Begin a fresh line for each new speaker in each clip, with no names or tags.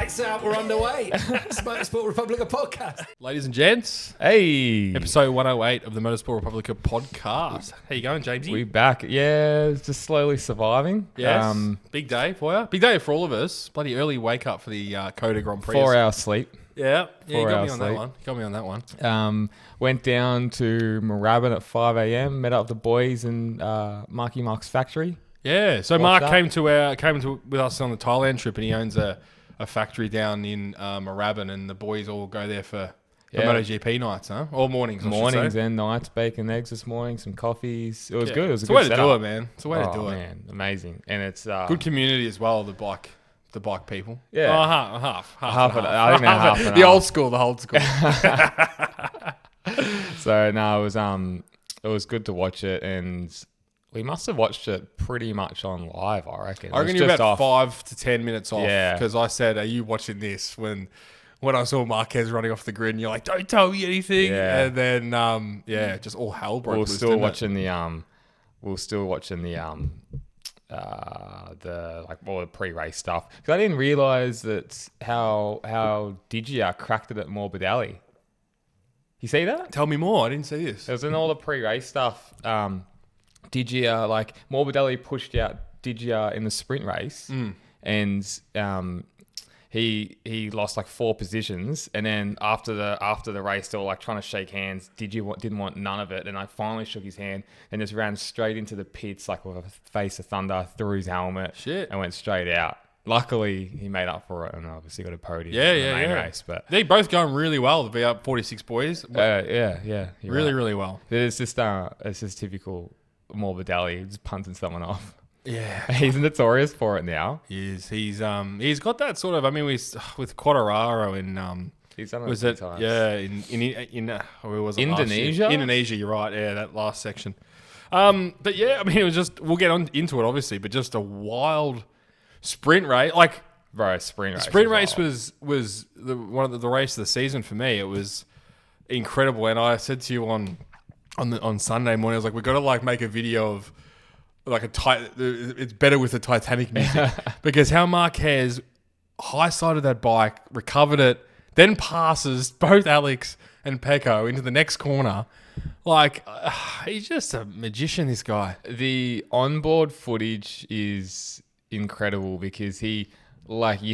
Lights out, we're underway. Motorsport Republica podcast.
Ladies and gents,
Hey,
episode 108 of the Motorsport Republica podcast. How you going, Jamesy?
we back. Yeah, just slowly surviving.
Yes. Big day for you. Big day for all of us. Bloody early wake up for the COTA Grand Prix.
4 hours sleep.
Yeah, you got me
hours
on that
sleep.
one. Got me on that one.
Went down to Moorabbin at 5 a.m. Met up with the boys in Mark's factory.
Yeah. So
What's
Mark
that?
came to with us on the Thailand trip, and he owns a factory down in Moorabbin, and the boys all go there for MotoGP nights, huh? Or mornings.
Mornings and nights, bacon, eggs this morning, some coffees. It was good. It was
It's
a
a way
good
to
setup.
do it, man. It's a way to do it.
Man, amazing. And it's
Good community as well. The bike people.
Yeah.
Oh, half.
Half of it. I think they're half and
the
half.
old school.
So no, it was good to watch it, and we must have watched it pretty much on live, I reckon.
I reckon you're about 5 to 10 minutes off.
Yeah.
Because I said, "Are you watching this?" When I saw Marquez running off the grid, and you're like, "Don't tell me anything."
Yeah.
And then just all hell broke
We're
loose.
still
didn't it?
watching the pre-race stuff, because I didn't realize that how Digia cracked it at Morbidelli. You see that?
Tell me more. I didn't see this.
It was in all the pre-race stuff. Digia, like Morbidelli pushed out Digia in the sprint race, and he lost like 4 positions, and then after the race, they were like trying to shake hands. Didn't want none of it, and I finally shook his hand and just ran straight into the pits like with a face of thunder, threw his helmet, and went straight out. Luckily, he made up for it, and obviously got a podium in the main race. But
they're both going really well. The VR 46 boys,
yeah,
really, really well.
It's just typical Morbidelli, just punting someone off.
Yeah,
He's notorious for it now.
he is. He's got that sort of. I mean, with Quartararo in
He's done it
was
a few
it?
times.
Yeah, in where was it?
Indonesia?
Last year? Indonesia, you're right. Yeah, that last section. But yeah, I mean, it was just. We'll get into it obviously, but just a wild sprint race. Like,
Bro, sprint race.
sprint race was one of the race of the season for me. It was incredible, and I said to you on Sunday morning, I was like, we've got to like make a video of like it's better with the Titanic music because how Marquez high-sided that bike, recovered it, then passes both Alex and Pecco into the next corner. Like, he's just a magician, this guy.
The onboard footage is incredible because you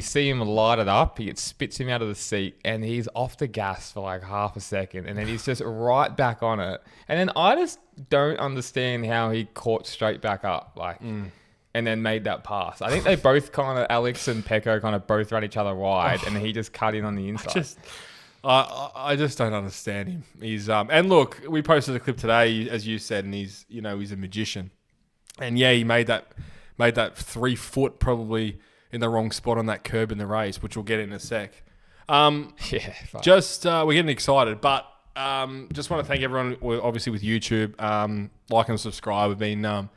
see him light it up, it spits him out of the seat, and he's off the gas for like half a second, and then he's just right back on it. And then I just don't understand how he caught straight back up, and then made that pass. I think they both Alex and Pecco both ran each other wide, and he just cut in on the inside.
I just don't understand him. He's and look, we posted a clip today, as you said, and he's a magician. And yeah, he made that 3 foot probably in the wrong spot on that curb in the race, which we'll get in a sec. We're getting excited, but just want to thank everyone, obviously with YouTube, like and subscribe. We've been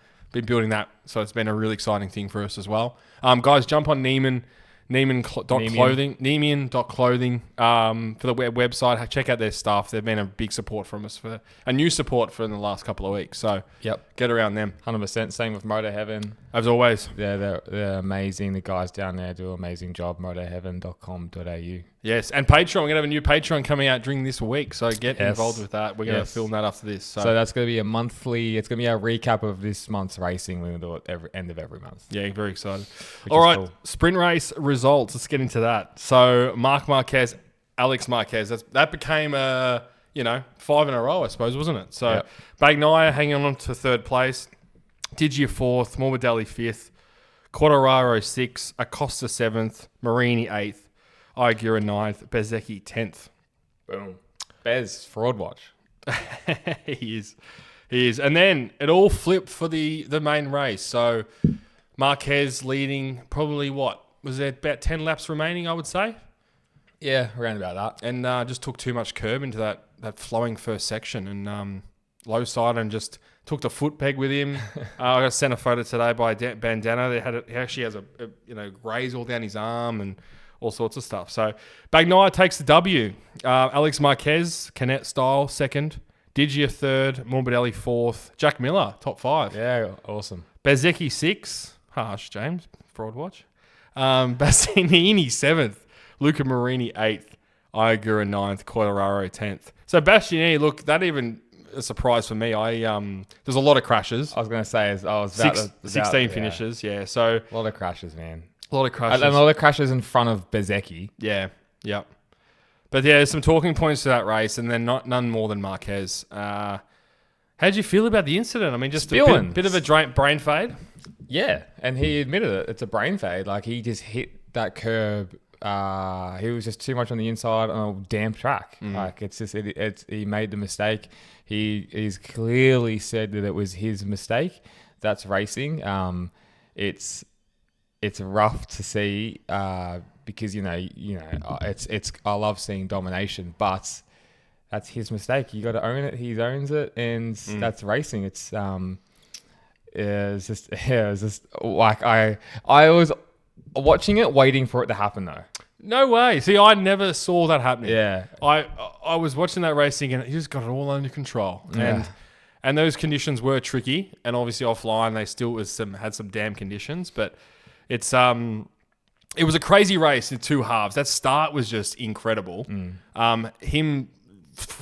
building that, so it's been a really exciting thing for us as well. Guys, jump on Neiman.clothing for the website. Check out their stuff. They've been a big support from us, for a new support for in the last couple of weeks. So get around them.
100%. Same with Moto Heaven.
As always.
They're amazing. The guys down there do an amazing job. motoheaven.com.au.
Yes, and Patreon. We're going to have a new Patreon coming out during this week, so get involved with that. We're going to film that after this.
So that's going to be it's going to be a recap of this month's racing. We're going to do it end of every month.
Yeah, very excited. All right, cool. Sprint race results. Let's get into that. So Marc Marquez, Alex Marquez, that became 5 in a row, I suppose, wasn't it? So Bagnaia hanging on to 3rd place, Digia 4th, Morbidelli 5th, Quartararo 6th, Acosta 7th, Marini 8th, Aigura 9th, Bezzecchi 10th.
Boom. Bez, fraud watch.
He is. And then it all flipped for the main race. So Marquez leading probably was there about 10 laps remaining, I would say?
Yeah, around about that.
And just took too much curb into that flowing first section, and low side, and just took the foot peg with him. I got sent a photo today by Bandana. He actually has a graze all down his arm and all sorts of stuff. So Bagnaia takes the W. Alex Marquez, Canet style, 2nd. Digia 3rd. Morbidelli 4th. Jack Miller, top 5.
Yeah, awesome.
Bezzecchi 6th. Harsh, James. Fraud watch. Bastianini 7th. Luca Marini 8th, Iagura 9th, Quartararo 10th. So Bastianini, look, that even a surprise for me. There's a lot of crashes.
I was going to say, I was about
16 finishes, yeah. So
a lot of crashes, man.
a lot of crashes.
And a lot of crashes in front of Bezzecchi.
Yeah, yep. But yeah, there's some talking points to that race, and then none more than Marquez. How did you feel about the incident? I mean, just a bit of a brain fade.
Yeah, and he admitted it. It's a brain fade. Like, he just hit that curb. He was just too much on the inside on a damp track. Like, it's just he made the mistake. He's clearly said that it was his mistake. That's racing. It's rough to see because it's I love seeing domination, but that's his mistake. You got to own it. He owns it, and that's racing. It's just like I was watching it, waiting for it to happen though.
No way. See, I never saw that happening.
Yeah.
I was watching that racing and he just got it all under control.
Yeah.
And those conditions were tricky, and obviously offline they still had some damn conditions, but it was a crazy race in two halves. That start was just incredible. Him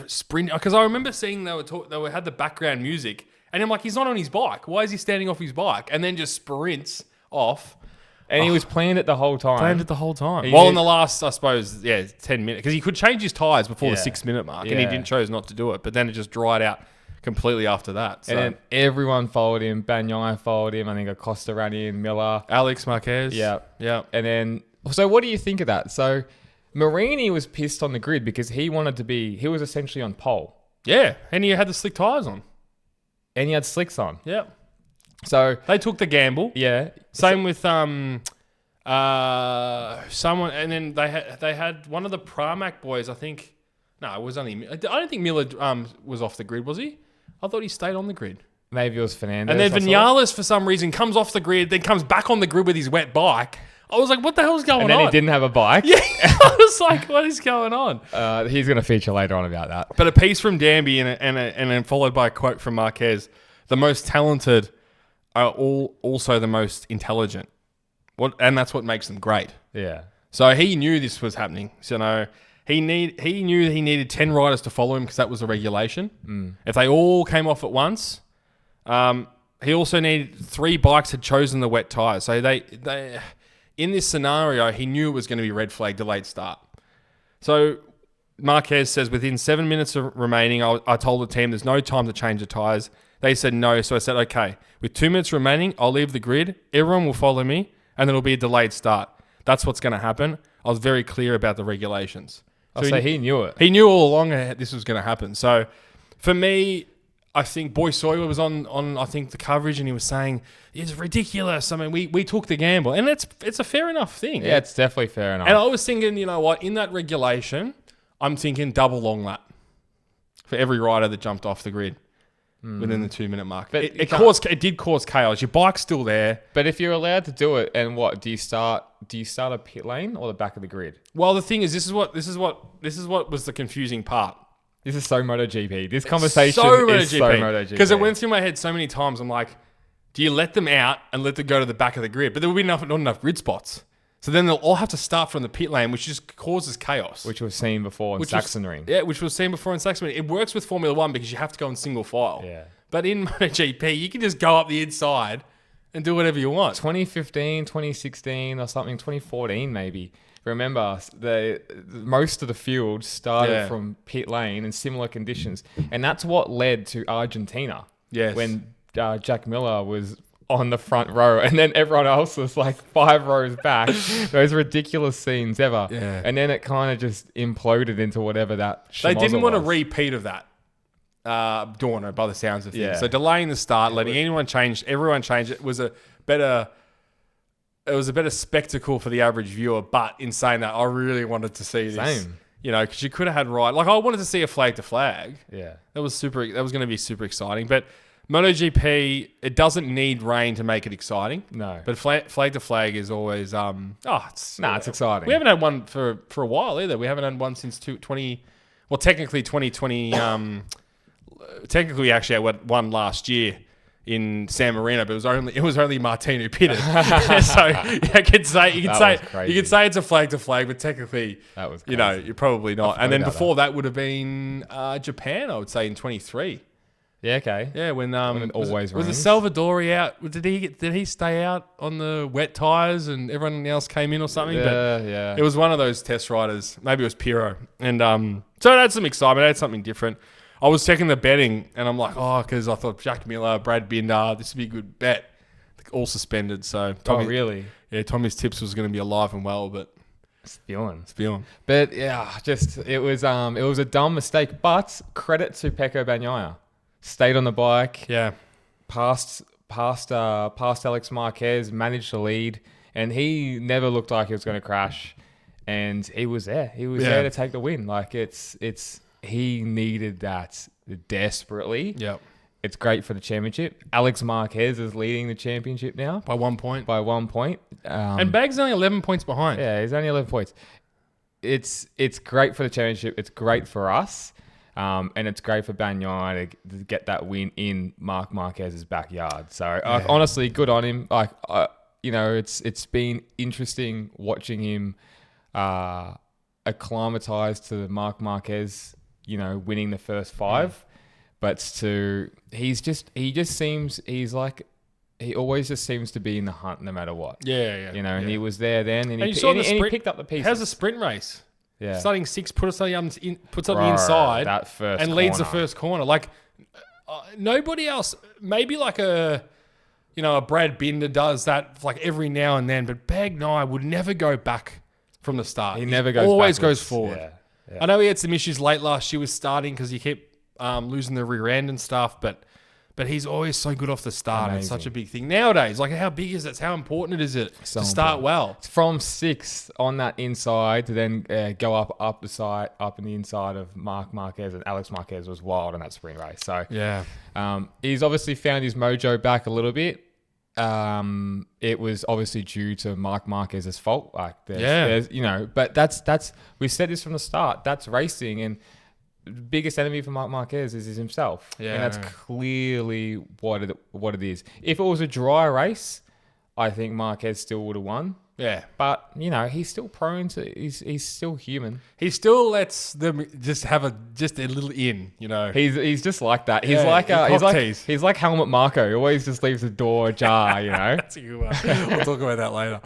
sprint, because I remember seeing they had the background music, and I'm like, he's not on his bike. Why is he standing off his bike? And then just sprints off.
And he was planned it the whole time.
Well, in the last, I suppose, 10 minutes. Because he could change his tyres before the 6 minute mark, and he chose not to do it. But then it just dried out completely after that. So.
And then everyone followed him. Bagnaia followed him. I think Acosta ran in, Miller.
Alex Marquez.
Yeah.
And
then, so what do you think of that? So Marini was pissed on the grid because he was essentially on pole.
Yeah. And he had the slick tyres on.
And he had slicks on.
Yeah.
So
they took the gamble.
Yeah.
Same with someone, and then they had one of the Pramac boys. I think it was only. I don't think Miller was off the grid, was he? I thought he stayed on the grid.
Maybe it was Fernandez.
And then Vinales for some reason comes off the grid, then comes back on the grid with his wet bike. I was like, what the hell's going on?
And then he didn't have a bike.
Yeah, I was like, what is going on?
He's going to feature later on about that.
But a piece from Danby and then followed by a quote from Marquez: "The most talented are also the most intelligent." And that's what makes them great.
Yeah.
So he knew this was happening. So he knew he needed 10 riders to follow him because that was a regulation. If they all came off at once, he also needed 3 bikes had chosen the wet tyres. So they in this scenario, he knew it was going to be red flag, delayed start. So Marquez says, within 7 minutes of remaining, I told the team there's no time to change the tyres. They said no. So I said, okay, with 2 minutes remaining, I'll leave the grid. Everyone will follow me, and it'll be a delayed start. That's what's going to happen. I was very clear about the regulations.
So he knew it.
He knew all along this was going to happen. So for me, I think Boy Sawyer was on I think the coverage, and he was saying it's ridiculous. I mean, we took the gamble, and it's a fair enough thing.
Yeah, it's definitely fair enough.
And I was thinking, you know what? In that regulation, I'm thinking double long lap for every rider that jumped off the grid within the 2 minute mark. But it did cause chaos. Your bike's still there.
But if you're allowed to do it, and what do you start a pit lane or the back of the grid?
Well, the thing is, this is what was the confusing part.
This is so MotoGP. This conversation is so MotoGP.
Because it went through my head so many times. I'm like, do you let them out and let them go to the back of the grid? But there will be not enough grid spots. So then they'll all have to start from the pit lane, which just causes chaos.
Which was seen before in Sachsenring.
Yeah, which was seen before in Sachsenring. It works with Formula 1 because you have to go in single file.
Yeah.
But in MotoGP, you can just go up the inside and do whatever you want.
2015, 2016 or something, 2014 maybe. Remember, most of the field started from pit lane in similar conditions. And that's what led to Argentina.
Yes.
When Jack Miller was on the front row, and then everyone else was like 5 rows back. Those ridiculous scenes ever.
Yeah.
And then it kind of just imploded into whatever that
They didn't want a
was.
repeat of that. Dorno, by the sounds of things.
Yeah.
So delaying the start, letting everyone change it was a better spectacle for the average viewer. But in saying that, I really wanted to see this.
Same.
You know, because you could have had I wanted to see a flag to flag.
Yeah.
That was going to be super exciting. But MotoGP, it doesn't need rain to make it exciting.
No.
But flag to flag is always it's
exciting.
We haven't had one for a while either. We haven't had one since 2020. Well, technically 2020. Technically, we actually had one last year in San Marino, but it was only Martin who pitted. So you could say it's a flag to flag, but technically,
that was
crazy. You're probably not. And then before that would have been Japan, I would say in 23.
Yeah, okay.
Yeah, when
it always
was
rains.
it Salvadori out? Did he stay out on the wet tires and everyone else came in or something?
Yeah.
It was one of those test riders. Maybe it was Piro, and so it had some excitement. It had something different. I was checking the betting, and I'm like, because I thought Jack Miller, Brad Binder, this would be a good bet. All suspended, so Tommy,
really?
Yeah, Tommy's tips was going to be alive and well, but
spewing.
But
yeah, it was a dumb mistake. But credit to Pecco Bagnaia. Stayed on the bike.
Yeah.
Passed Alex Marquez, managed to lead, and he never looked like he was going to crash. And he was there. He was there to take the win. Like he needed that desperately.
Yep.
It's great for the championship. Alex Marquez is leading the championship now
by 1 point.
And
Bag's only 11 points behind.
Yeah, he's only 11 points. It's great for the championship. It's great for us. And it's great for Bagnaia to get that win in Marc Marquez's backyard. So honestly, good on him. It's been interesting watching him acclimatize to the Marc Marquez, winning the first 5. But he always just seems to be in the hunt no matter what.
Yeah.
And he was there then, and he picked up the pieces.
How's the sprint race?
Yeah.
Starting 6th, puts on the inside
that first
and leads the first corner. Like nobody else, maybe like a Brad Binder does that like every now and then, but Bagnaia would never go back from the start.
He never goes
always
backwards.
goes forward.
Yeah.
I know he had some issues late last year with starting because he kept losing the rear end and stuff, but he's always so good off the start. Amazing. It's such a big thing nowadays. Like, how big is it? How important is it to start well?
It's from 6th on that inside to then go up the side, up in the inside of Marc Marquez, and Alex Marquez was wild in that sprint race. So he's obviously found his mojo back a little bit. It was obviously due to Marc Marquez's fault. Like, but that's we said this from the start. That's racing, and the biggest enemy for Marc Marquez is himself.
Yeah.
And that's clearly what it is. If it was a dry race, I think Marquez still would have won.
Yeah.
But, he's still prone to... He's still human.
He still lets them just have a little in,
He's just like that. He's like Helmut Marko. He always just leaves the door ajar,
That's a good one. We'll talk about that later.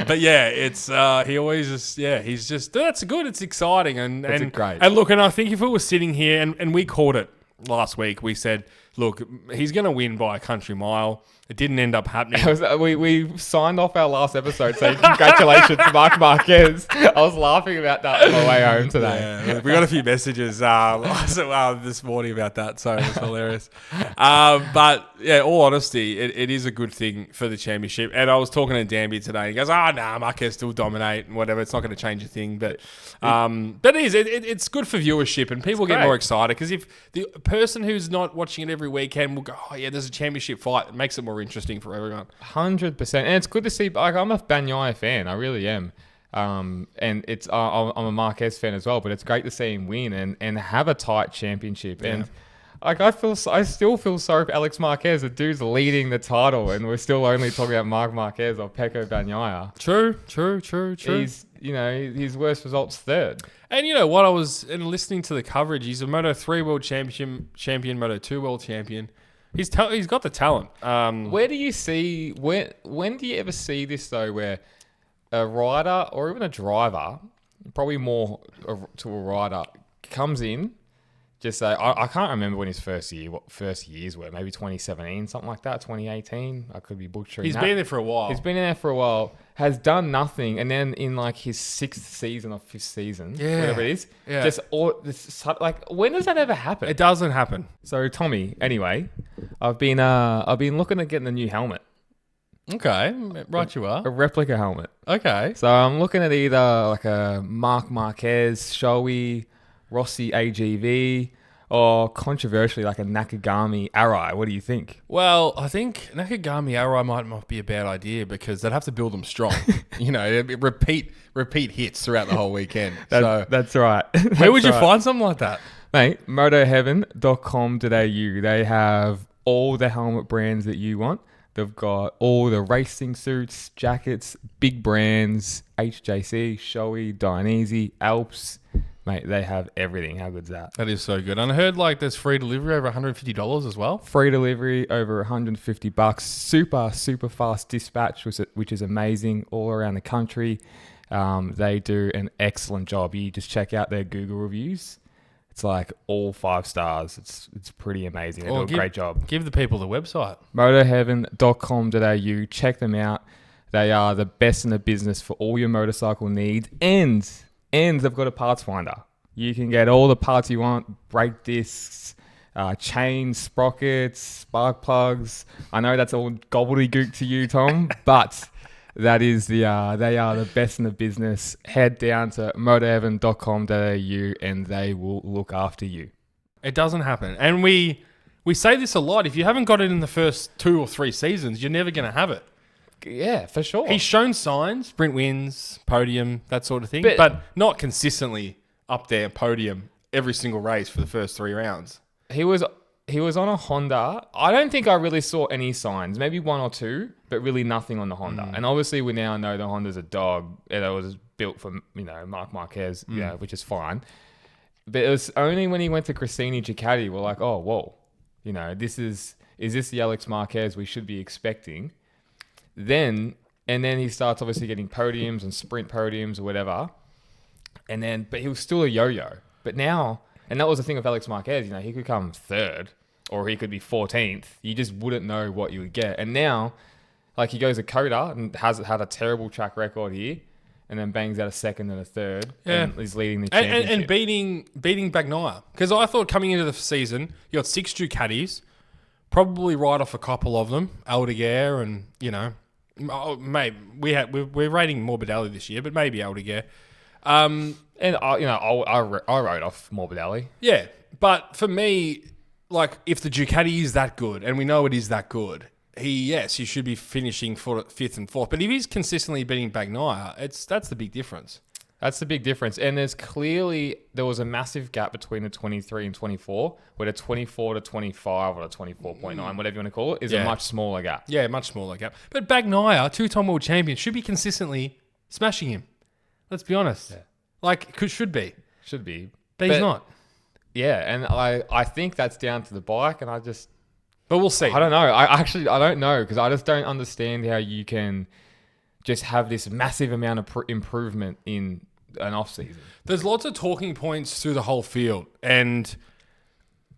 But yeah, it's he always just he's just that's good. It's exciting and
great.
And look, and I think if we were sitting here and we called it last week, we said, look, he's going to win by a country mile. It didn't end up happening.
We signed off our last episode saying congratulations to Marc Marquez. I was laughing about that on my way home today.
Yeah, we got a few messages this morning about that, so it was hilarious. But yeah, all honesty, it is a good thing for the championship. And I was talking to Danby today. He goes, Marquez still dominate and whatever. It's not going to change a thing. But it's good for viewership and people get more excited because if the person who's not watching it every weekend will go, there's a championship fight. It makes it more interesting for everyone.
100%. And it's good to see, I'm a Bagnaia fan. I really am. And it's I'm a Marquez fan as well, but it's great to see him win and have a tight championship. Yeah. And I still feel sorry for Alex Marquez. The dude's leading the title, and we're still only talking about Marc Marquez or Pecco Bagnaia.
True.
He's his worst result's 3rd.
And you know what? I was listening to the coverage. He's a Moto3 world champion, Moto2 world champion. He's got the talent.
Where do you see when do you ever see this though, where a rider or even a driver, probably more to a rider, comes in, just say I can't remember when his first years were, maybe 2017, something like that, 2018. I could be butchering.
He's been there for a while. Has done nothing, and then in like his 6th season or 5th season, whatever it is, when does that ever happen? It doesn't happen.
So Tommy, anyway, I've been looking at getting a new helmet.
Okay, right you are.
A replica helmet.
Okay.
So I'm looking at either like a Marc Marquez Shoei Rossi AGV or controversially like a Nakagami Arai. What do you think?
Well, I think Nakagami Arai might not be a bad idea because they'd have to build them strong. Repeat hits throughout the whole weekend.
That's right.
Where would you find something like that?
Mate, motoheaven.com.au. They have all the helmet brands that you want. They've got all the racing suits, jackets, big brands, HJC, Shoei, Dainese, Alps. Mate, they have everything. How good's that?
That is so good. And I heard like there's free delivery over $150 as well.
Free delivery over $150. Super fast dispatch, which is amazing all around the country. They do an excellent job. You just check out their Google reviews. It's like all 5 stars. It's pretty amazing. They do a great job.
Give the people the website.
motoheaven.com.au. Check them out. They are the best in the business for all your motorcycle needs. And they've got a parts finder. You can get all the parts you want. Brake discs, chains, sprockets, spark plugs. I know that's all gobbledygook to you, Tom, but that is they are the best in the business. Head down to motoheaven.com.au and they will look after you.
It doesn't happen. And we say this a lot. If you haven't got it in the first 2 or 3 seasons, you're never going to have it.
Yeah, for sure.
He's shown signs, sprint wins, podium, that sort of thing, but not consistently up there, podium, every single race for the first 3 rounds.
He was on a Honda. I don't think I really saw any signs, maybe 1 or 2, but really nothing on the Honda. And obviously we now know the Honda's a dog. It was built for, Marc Marquez, which is fine. But it was only when he went to Cressini Ducati, we're like, oh, whoa, is this the Alex Marquez we should be expecting? And then he starts obviously getting podiums and sprint podiums or whatever. But he was still a yo-yo. But now, and that was the thing with Alex Marquez, he could come 3rd or he could be 14th. You just wouldn't know what you would get. And now, like he goes to COTA and has had a terrible track record here and then bangs out a 2nd and a 3rd.
Yeah.
And he's leading the championship.
And beating Bagnaia. Because I thought coming into the season, you got 6 Ducatis, probably right off a couple of them, Aldeguer and, maybe we're rating Morbidelli this year, but maybe Aldeguer.
I wrote off Morbidelli.
Yeah, but for me, like if the Ducati is that good, and we know it is that good, he should be finishing 5th and 4th. But if he's consistently beating Bagnaia, that's the big difference.
That's the big difference. And there was a massive gap between the 23 and 24, where the 24 to 25 or the 24.9, whatever you want to call it, is a much smaller gap.
Yeah, much smaller gap. But Bagnaia, 2-time world champion, should be consistently smashing him. Let's be honest. Yeah. Should be.
Should be.
But he's not.
Yeah, and I think that's down to the bike, and
But we'll see.
I don't know. I don't know, because I just don't understand how you can just have this massive amount of improvement in an off-season.
There's lots of talking points through the whole field. And,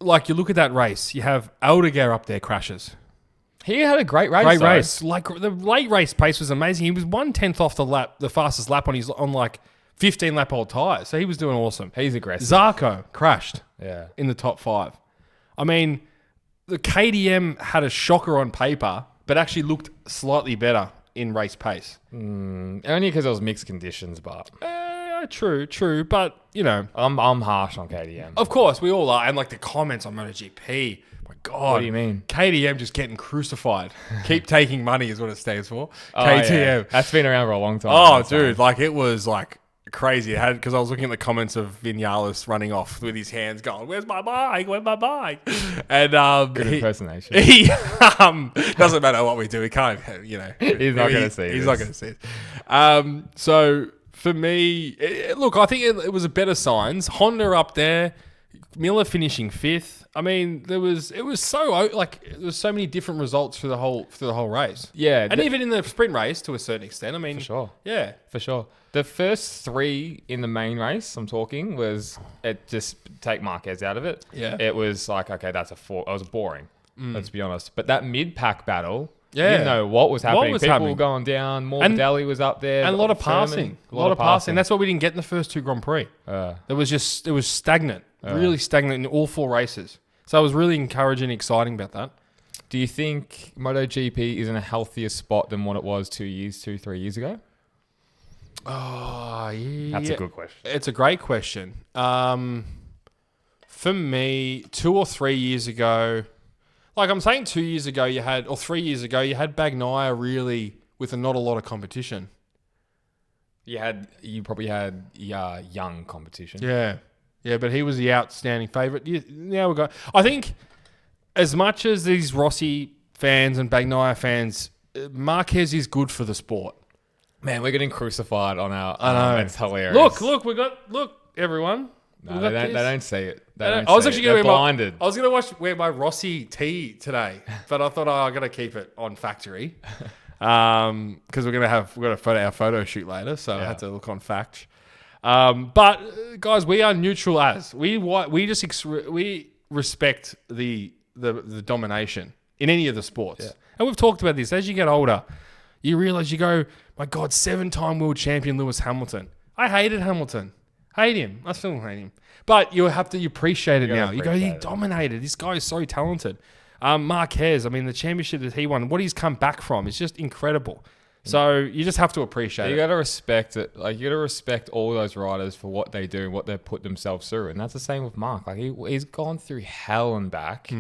you look at that race, you have Aldeguer up there crashes.
He had a great race.
Great race. Like, the late race pace was amazing. He was 1/10 off the fastest lap on 15-lap old tyres. So he was doing awesome.
He's aggressive.
Zarco crashed
in
the top 5. I mean, the KTM had a shocker on paper, but actually looked slightly better in race pace.
Only because it was mixed conditions, but...
True, but,
I'm harsh on KTM.
Of course, we all are. And, the comments on MotoGP... My God.
What do you mean?
KTM just getting crucified. Keep taking money is what it stands for.
Oh,
KTM.
Yeah. That's been around for a long time.
Oh, dude. It was, crazy. Because I was looking at the comments of Vinales running off with his hands going, where's my bike? Where's my bike? And
good impersonation.
He doesn't matter what we do. We can't,
He's not going to see
He's not going to see it. So for me, I think it was a better signs. Honda up there, Miller finishing 5th. I mean, there was so many different results through the whole race.
Yeah,
and even in the sprint race to a certain extent. I mean,
for sure.
Yeah,
for sure. The first 3 in the main race, I'm talking, was just take Marquez out of it.
Yeah,
it was okay, that's a 4. It was boring. Let's be honest. But that mid-pack battle. You didn't know what was happening. People were going down. Morbidelli was up there.
And a lot of passing. A lot of passing. That's what we didn't get in the first 2 Grand Prix. It was stagnant. Really stagnant in all 4 races. So I was really encouraging and exciting about that.
Do you think MotoGP is in a healthier spot than what it was 3 years ago?
Oh, yeah.
That's a good question.
It's a great question. For me, 2 or 3 years ago... I'm saying 2 years ago or 3 years ago, you had Bagnaia really with not a lot of competition.
You probably had young competition.
Yeah, but he was the outstanding favourite. Now we got. I think as much as these Rossi fans and Bagnaia fans, Marquez is good for the sport.
Man, we're getting crucified on our...
I know.
It's hilarious.
Look, everyone.
No, they don't see it.
I was actually going to
blinded.
I was going to wear my Rossi tee today, but I thought I got to keep it on factory because we're going to have our photo shoot later, so I had to look on fact. But guys, we are neutral as we respect the domination in any of the sports, and we've talked about this. As you get older, you realize you go, my God, 7-time world champion Lewis Hamilton. I hated Hamilton. Hate him. I still hate him. But you have to appreciate it now. You go, he dominated. This guy is so talented. Marquez, I mean, the championship that he won, what he's come back from is just incredible. So you just have to appreciate it.
You got to respect it. Like, you got to respect all those riders for what they do, what they've put themselves through. And that's the same with Mark. Like, he's gone through hell and back.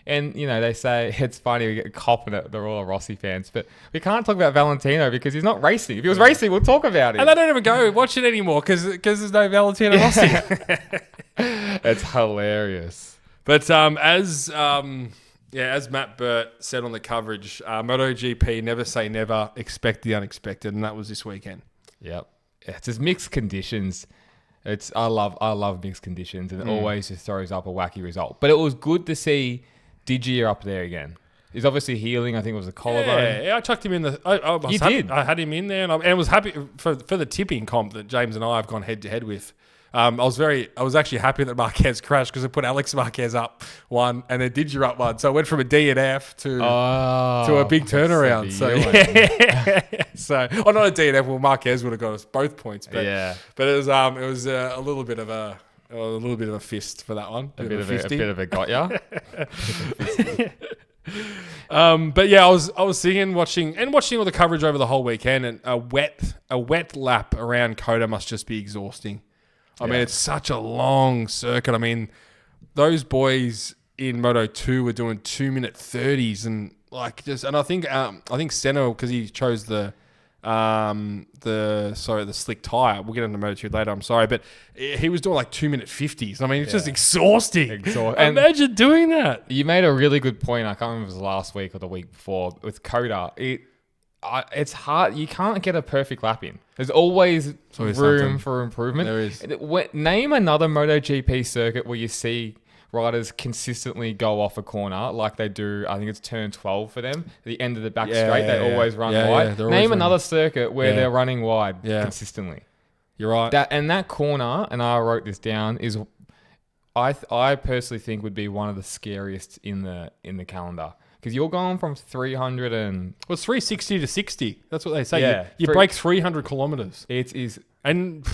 And, you know, they say it's funny, we get copping at they're all Rossi fans, but we can't talk about Valentino because he's not racing. If he was racing, we'll talk about him.
And they don't even go watch it anymore because there's no Valentino Rossi.
It's hilarious.
But as Matt Burt said on the coverage, MotoGP, never say never, expect the unexpected, and that was this weekend.
Yep. It's just mixed conditions. I love mixed conditions, and it always just throws up a wacky result. But it was good to see Digier up there again. He's obviously healing. I think it was a collarbone.
Yeah, I chucked him in the... I had him in there, and I was happy for the tipping comp that James and I have gone head-to-head with. I was actually happy that Marquez crashed because it put Alex Marquez up one and then Digier up one. So it went from a D and F to a big turnaround. Not a D and F. Well, Marquez would have got us both points. But it was a little bit of a fist for that one.
A bit of a got ya.
But yeah, I was sitting watching all the coverage over the whole weekend, and a wet lap around COTA must just be exhausting. I mean, it's such a long circuit. I mean, those boys in Moto2 were doing 2-minute 30s, and I think Senna, because he chose the slick tire. We'll get into Moto2 later. I'm sorry, but he was doing like 2-minute 50s. I mean, it's just exhausting. Imagine doing that.
You made a really good point. I can't remember if it was last week or the week before with COTA. It's hard. You can't get a perfect lap in. There's always room for improvement. There is. Name another MotoGP circuit where you see riders consistently go off a corner like they do. I think it's turn 12 for them. At the end of the back straight, they always run wide. Name another circuit where they're running wide consistently.
You're right.
That corner, and I wrote this down, is I personally think would be one of the scariest in the calendar. Because you're going from 300 and...
Well, it's 360 to 60. That's what they say. Yeah, you break 300 kilometers.
It is...
And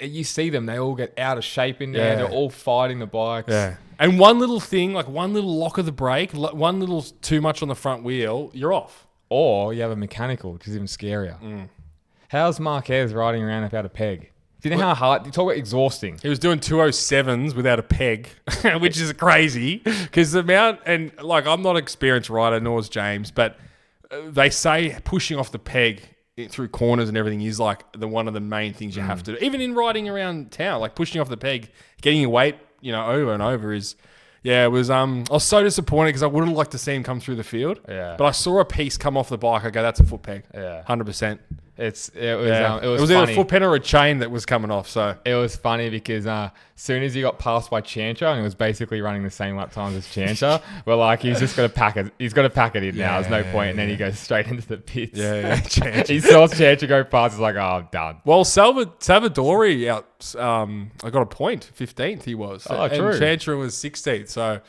you see them, they all get out of shape in there. They're all fighting the bikes.
Yeah. And one little thing, like one little lock of the brake, one little too much on the front wheel, you're off.
Or you have a mechanical, which is even scarier. How's Marquez riding around without a peg? Do you know how hard? You talk about exhausting.
He was doing 207s without a peg, which is crazy because the amount, and like I'm not an experienced rider, nor is James, but they say pushing off the peg through corners and everything is like one of the main things you have to do. Even in riding around town, like pushing off the peg, getting your weight, over and over is, it was, I was so disappointed because I would have liked to see him come through the field. Yeah. But I saw a piece come off the bike. I go, that's a foot peg. Yeah. 100%.
It was
either a foot pen or a chain that was coming off. So
it was funny because as soon as he got passed by Chantra, and it was basically running the same lap times as Chantra, we're like, he's just got to pack it. He's got to pack it in now. There's no point. And then he goes straight into the pits. He saw Chantra go past. He's like, oh, I'm done.
Well, Salvadori I got a point. 15th he was.
Oh, true.
And Chantra was 16th. So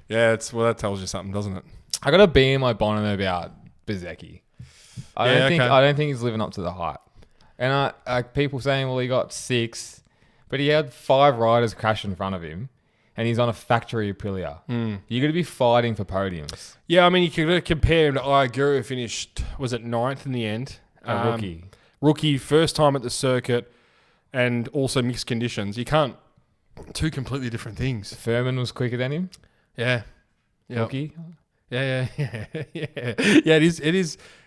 that tells you something, doesn't it?
I got a bee in my bonnet about Bezzecchi. I don't think he's living up to the hype. And people saying, well, he got 6, but he had 5 riders crash in front of him, and he's on a factory Aprilia. You're going to be fighting for podiums.
Yeah, I mean, you could compare him to Iaguru, who finished, was it 9th in the end? Rookie, first time at the circuit, and also mixed conditions. You can't, 2 completely different things.
Furman was quicker than him?
Yeah.
Rookie?
Yeah.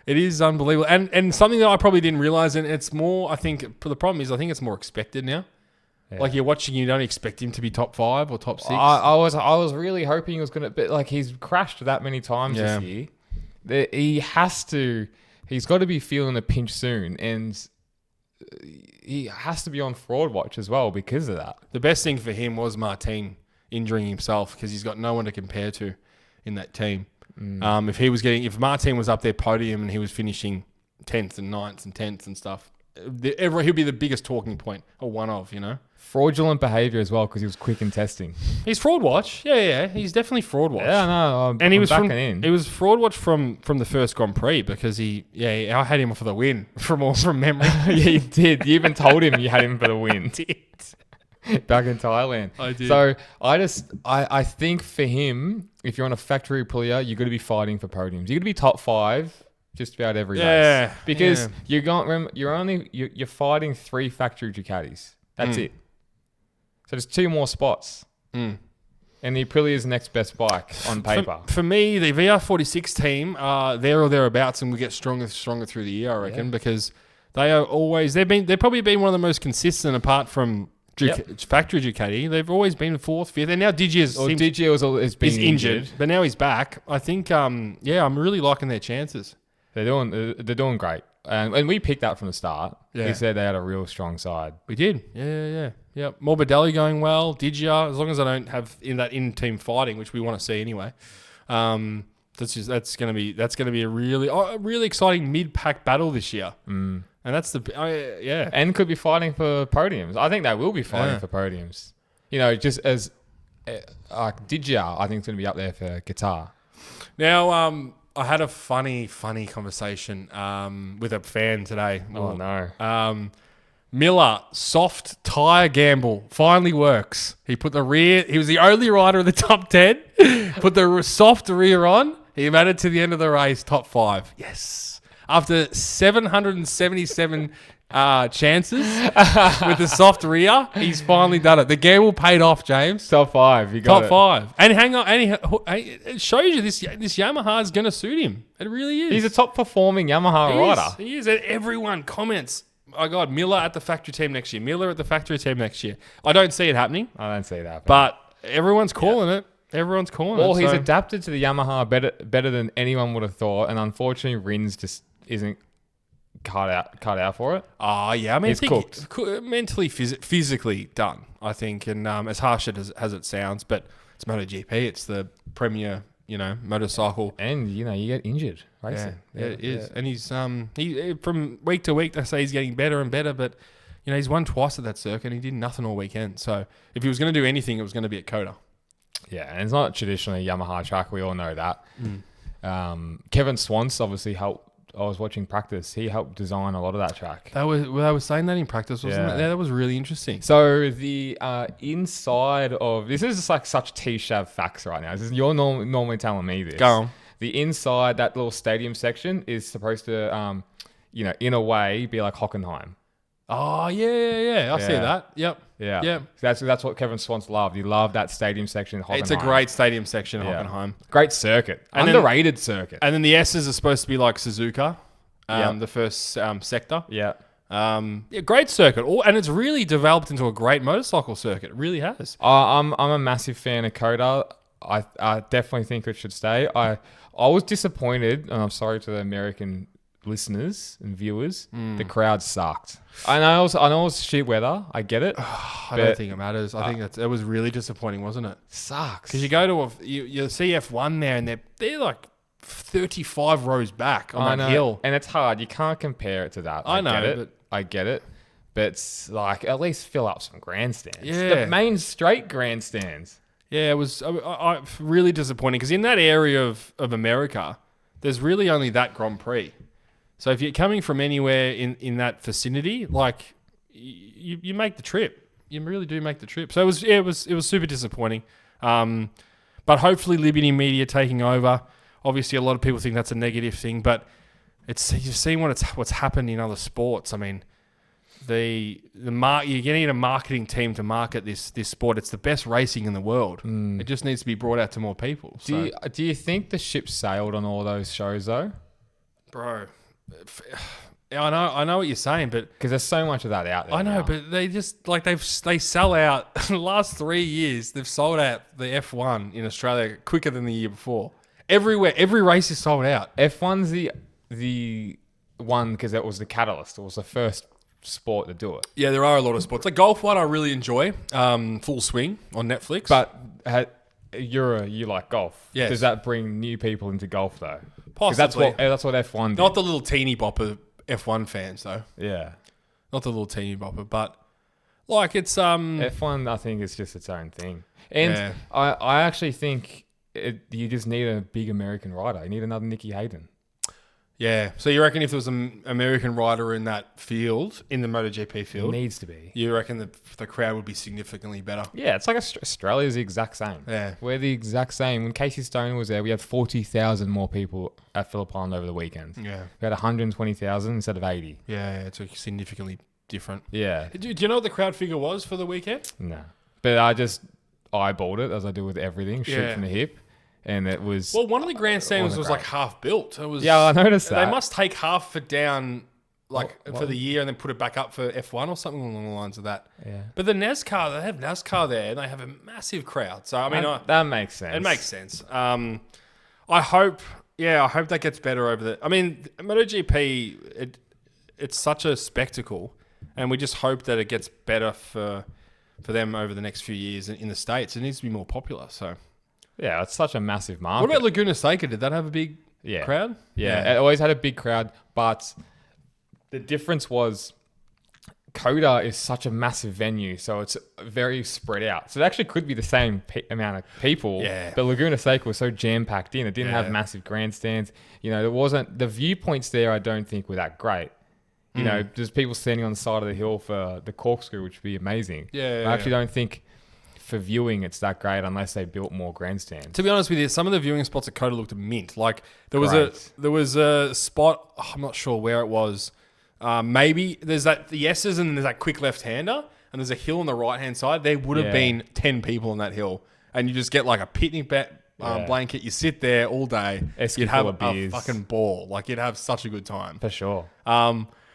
It is unbelievable, and something that I probably didn't realize, and it's more. I think the problem is, I think it's more expected now.
Yeah.
Like you're watching, you don't expect him to be top 5 or top 6.
I was really hoping he was going to, but like he's crashed that many times this year. He's got to be feeling a pinch soon, and he has to be on fraud watch as well because of that.
The best thing for him was Martin injuring himself because he's got no one to compare to in that team. If Martin was up there podium and he was finishing 10th and 9th and 10th and stuff, he'll be the biggest talking point, or one of,
Fraudulent behavior as well because he was quick in testing.
He's fraud watch. Yeah. He's definitely fraud watch.
Yeah, no,
he was fraud watch from the first Grand Prix because I had him for the win from memory.
Yeah, you did. You even told him you had him for the win.
I did.
Back in Thailand.
I did.
So I think for him, if you're on a factory Aprilia, you're going to be fighting for podiums. You're going to be top 5 just about every race. Because you're fighting 3 factory Ducatis. That's it. So there's 2 more spots. And the Aprilia is the next best bike on paper.
For me, the VR46 team are there or thereabouts and will get stronger through the year, I reckon, because they've probably been one of the most consistent apart from factory Ducati. They've always been 4th, 5th, and now Digio has been injured, but now he's back. I think, I'm really liking their chances.
They're doing great. And we picked that from the start. Yeah. We said they had a real strong side.
We did. Yeah. Morbidelli going well. Diggia, as long as I don't have in-team fighting, which we want to see anyway. That's going to be a really exciting mid-pack battle this year. And that's
and could be fighting for podiums. I think they will be fighting for podiums. Just as Diggia, I think is going to be up there for guitar.
Now, I had a funny conversation with a fan today.
Oh no.
Miller, soft tyre gamble finally works. He was the only rider in the top 10. Put the soft rear on. He made it to the end of the race, top 5. Yes. After 777 chances with the soft rear, he's finally done it. The gamble paid off, James.
Top 5. You got
top 5. And hang on, it shows you this Yamaha is going to suit him. It really is.
He's a top performing Yamaha rider.
He is. And everyone comments, oh God, Miller at the factory team next year. Miller at the factory team next year. I don't see it happening.
I don't see that.
But everyone's calling it. Everyone's calling it.
Well, he's adapted to the Yamaha better than anyone would have thought. And unfortunately, Rins just isn't cut out for it.
Oh, yeah. I mean,
he's cooked.
Mentally, physically done, I think. And as harsh as it sounds, but it's MotoGP. It's the premier, motorcycle.
And, you get injured racing.
Yeah, it is. And he's he from week to week, they say he's getting better and better, but, he's won twice at that circuit and he did nothing all weekend. So if he was going to do anything, it was going to be at COTA.
Yeah, and it's not traditionally a Yamaha track. We all know that. Kevin Swans obviously helped. I was watching practice. He helped design a lot of that track.
They were saying that in practice, wasn't it? Yeah, that was really interesting.
So the inside of this is just like such T-Shav facts right now. You're normally telling me this.
Go on.
The inside, that little stadium section is supposed to, in a way, be like Hockenheim.
Oh yeah. I see that. Yep.
Yeah. That's what Kevin Swans loved. He loved that stadium section in Hockenheim.
It's a great stadium section in Hockenheim.
Great circuit. Underrated circuit.
And then the S's are supposed to be like Suzuka, the first sector.
Yeah.
Great circuit. And it's really developed into a great motorcycle circuit. It really has.
I'm a massive fan of COTA. I definitely think it should stay. I was disappointed, and I'm sorry to the American listeners and viewers, the crowd sucked. I know it was shit weather. I get it.
I don't think it matters. I think it was really disappointing, wasn't it?
Sucks.
Because you go to you CF1 there, and they're like 35 rows back on that hill,
and it's hard. You can't compare it to that. I get it, but it's like at least fill up some grandstands.
Yeah,
the main straight grandstands.
Yeah, it was really disappointing because in that area of America, there's really only that Grand Prix. So if you're coming from anywhere in that vicinity, like you make the trip, you really do make the trip. So it was super disappointing. But hopefully Liberty Media taking over. Obviously, a lot of people think that's a negative thing, but you've seen what's happened in other sports. I mean, you're getting a marketing team to market this sport. It's the best racing in the world. It just needs to be brought out to more people.
Do you think the ship sailed on all those shows though?
Bro, I know what you're saying, but
Because there's so much of that out there.
I know,
now.
but they just like they sell out. The last 3 years, they've sold out the F1 in Australia quicker than the year before. Everywhere, every race is sold out.
F1's the one because it was the catalyst. It was the first sport to do it.
Yeah, there are a lot of sports. Like golf one, I really enjoy. Full Swing on Netflix.
But you like golf.
Yes.
Does that bring new people into golf though? 'Cause
Possibly.
that's what F1 did.
Not the little teeny bopper F1 fans though.
Yeah.
Not the little teeny bopper, but like it's
F1, I think, is just its own thing. And
Yeah.
I actually think you just need a big American rider. You need another Nicky Hayden.
yeah. So you reckon if there was an American rider in that field, in the MotoGP
It
field,
needs to be.
you reckon the crowd would be significantly better?
Yeah, it's like Australia's the exact same.
Yeah.
We're the exact same. When Casey Stoner was there, we had 40,000 more people at Phillip Island over the weekend.
Yeah.
We had 120,000 instead of 80.
Yeah, it's significantly different.
Yeah.
Do you know what the crowd figure was for the weekend?
No. But I just eyeballed it as I do with everything, shoot
Yeah.
from the hip. And it was...
Well, one of the grandstands
wasn't
was
great.
like half built. It was.
Yeah, I noticed that.
They must take half of it down, like
What-
for the year, and then put it back up for F1 or something along the lines of that.
Yeah.
But the NASCAR, they have NASCAR there, and they have a massive crowd. So I mean,
that makes sense.
it makes sense. I hope that gets better over the. I mean, MotoGP, it's such a spectacle, and we just hope that it gets better for them over the next few years in the States. It needs to be more popular. So,
Yeah, it's such a massive market.
what about Laguna Seca? Did that have a big crowd?
Yeah, it always had a big crowd, but the difference was COTA is such a massive venue, so it's very spread out. So it actually could be the same amount of people,
Yeah.
but Laguna Seca was so jam-packed in. It didn't have
Yeah.
massive grandstands. You know, there wasn't... The viewpoints there, I don't think, were that great. You know, there's people standing on the side of the hill for the corkscrew, which would be amazing.
Yeah,
I actually don't think for viewing it's that great unless they built more grandstands.
To be honest with you, some of the viewing spots at COTA looked mint. Like there was
Great.
a spot. I'm not sure where it was. Maybe there's the S's and there's that quick left hander, and there's a hill on the right hand side. There would have
Yeah.
been 10 people on that hill, and you just get like a picnic blanket. You sit there all day.
Esky
You'd have
full of
a
beers.
fucking ball. Like you'd have such a good time.
For sure.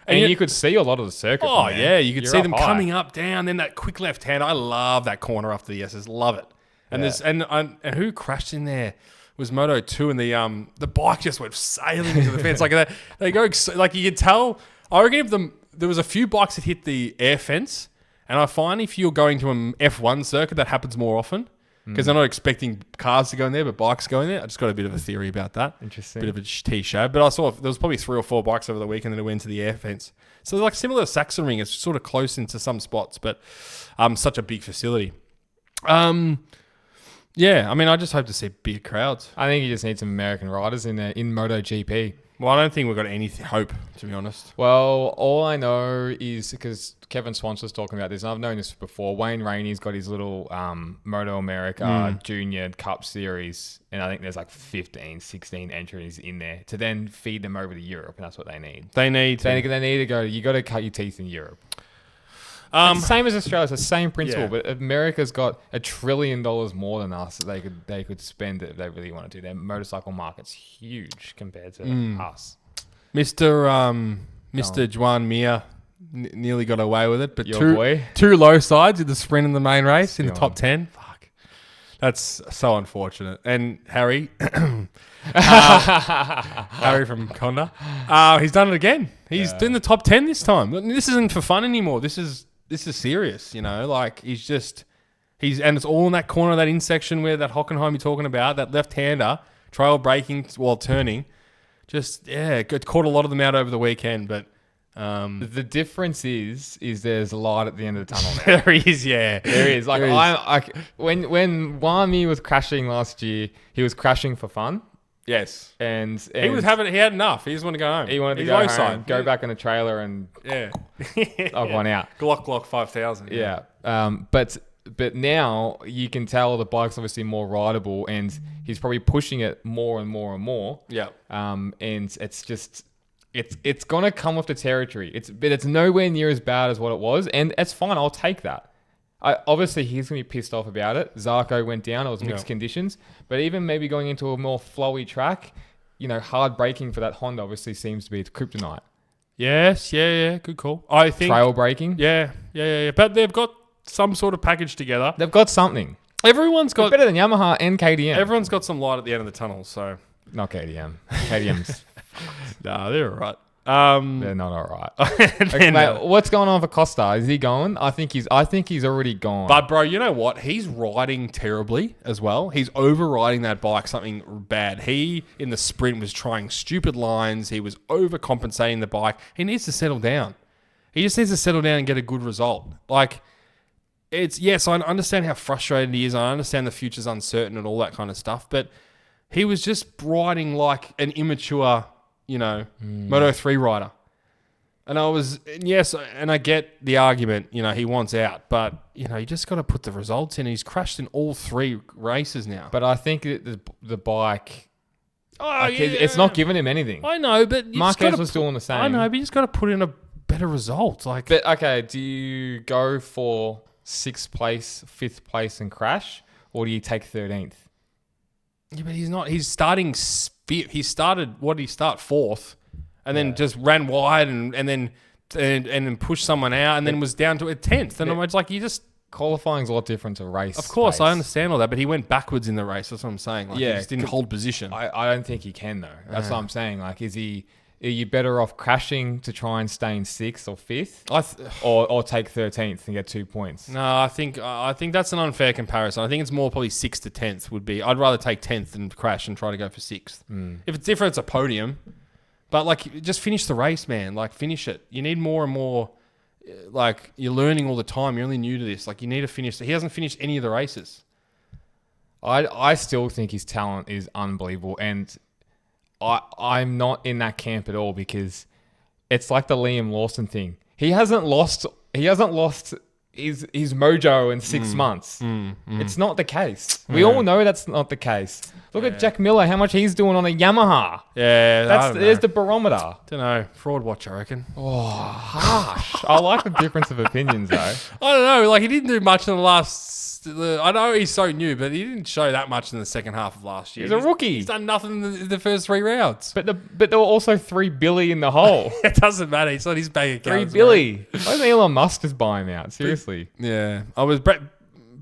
And
And you could see a lot of the circuit.
Oh
from there.
yeah, you could
You're
see
up
them
high.
coming up, down, then that quick left hand. I love that corner after the S's, love it. And
Yeah.
there's and who crashed in there was Moto2, and the bike just went sailing into the fence like that. They go like you could tell. I reckon if there was a few bikes that hit the air fence, and I find if you're going to an F1 circuit, that happens more often because they're not expecting cars to go in there, but bikes go in there. I just got a bit of a theory about that.
Interesting.
Bit of a T-show. But I saw there was probably 3 or 4 bikes over the weekend that went to the air fence. So like similar to Saxon Ring, it's sort of close into some spots, but such a big facility. Yeah, I mean, I just hope to see big crowds.
I think you just need some American riders in there in MotoGP.
Well, I don't think we've got any hope, to be honest.
Well, all I know is because Kevin Swanson was talking about this, and I've known this before. Wayne Rainey's got his little Moto America Junior Cup Series, and I think there's like 15, 16 entries in there to then feed them over to Europe, and that's what they need.
They need to.
They need to go. You got to cut your teeth in Europe. It's the same as Australia. It's the same principle,
Yeah.
but America's got $1 trillion more than us that they could spend if they really wanted to. Their motorcycle market's huge compared to us.
Mr. Juan Mir nearly got away with it, but
Your boy?
two low sides in the sprint in the main race in the
Go
top
on.
10. Fuck. That's so unfortunate. And Harry, Harry from Conda, he's done it again. He's in the top 10 this time. This isn't for fun anymore. This is serious, you know. Like and it's all in that corner of that intersection where that Hockenheim you're talking about, that left-hander, trail braking while turning. Just, caught a lot of them out over the weekend, but...
The difference is there's a light at the end of the tunnel now.
there is, yeah.
There is. Like,
There is.
when Wami was crashing last year, he was crashing for fun.
Yes.
And
He had enough. He just wanted to go home.
he wanted to
He's
go
low
home,
side.
go back in a trailer and
Yeah.
knock one out.
Glock 5000.
Yeah. But now you can tell the bike's obviously more rideable, and he's probably pushing it more and more and more.
Yeah.
And it's just it's gonna come with the territory. But it's nowhere near as bad as what it was, and it's fine. I'll take that. Obviously, he's gonna be pissed off about it. Zarco went down. It was mixed conditions, but even maybe going into a more flowy track, hard braking for that Honda obviously seems to be its kryptonite.
Yes, yeah, good call. I think
Trail braking.
Yeah. But they've got some sort of package together.
They've got something.
Everyone's got
They're better than Yamaha and KTM.
Everyone's got some light at the end of the tunnel. So
Not KTM. KTM's
nah, they're all right.
they're not all right. Okay, mate, what's going on for Costa? Is he going? I think he's already gone.
But bro, you know what? He's riding terribly as well. He's overriding that bike something bad. He in the sprint was trying stupid lines. He was overcompensating the bike. He needs to settle down. He just needs to settle down and get a good result. Like yes, I understand how frustrated he is. I understand the future's uncertain and all that kind of stuff. But he was just riding like an immature, Moto3 rider. And I get the argument, he wants out, but, you just got to put the results in. He's crashed in all 3 races now.
But I think the bike, it's not giving him anything.
I know, but
Marquez was doing the same.
I know, but you just got to put in a better result.
But okay, do you go for 6th place, 5th place and crash, or do you take 13th?
Yeah, but he's not. He's starting. He started. What did he start? 4th, and then just ran wide and then pushed someone out, and then was down to a 10th. And I'm like,
qualifying's a lot different to race.
Of course,
pace.
I understand all that, but he went backwards in the race. That's what I'm saying. He just didn't hold position.
I don't think he can though. That's what I'm saying. Like, are you better off crashing to try and stay in 6th or 5th, or take 13th and get 2 points?
No, I think that's an unfair comparison. I think it's more probably 6th to 10th would be. I'd rather take 10th and crash and try to go for 6th. If it's different, it's a podium. But just finish the race, man. Finish it. You need more and more. You're learning all the time. You're only new to this. You need to finish. He hasn't finished any of the races.
I still think his talent is unbelievable, and I'm not in that camp at all because it's like the Liam Lawson thing. He hasn't lost his mojo in 6 months. It's not the case. We all know that's not the case. Look at Jack Miller, how much he's doing on a Yamaha.
Yeah,
there's the barometer.
Don't know. Fraud watch, I reckon.
Oh, harsh. I like the difference of opinions though.
I don't know. He didn't do much in the last. I know he's so new, but he didn't show that much in the second half of last year.
He's a rookie.
He's done nothing in the first 3 rounds.
But there were also 3 billy in the hole.
It doesn't matter. It's not his bank account.
3 billy. I think Elon Musk just buy him out. Seriously.
Yeah.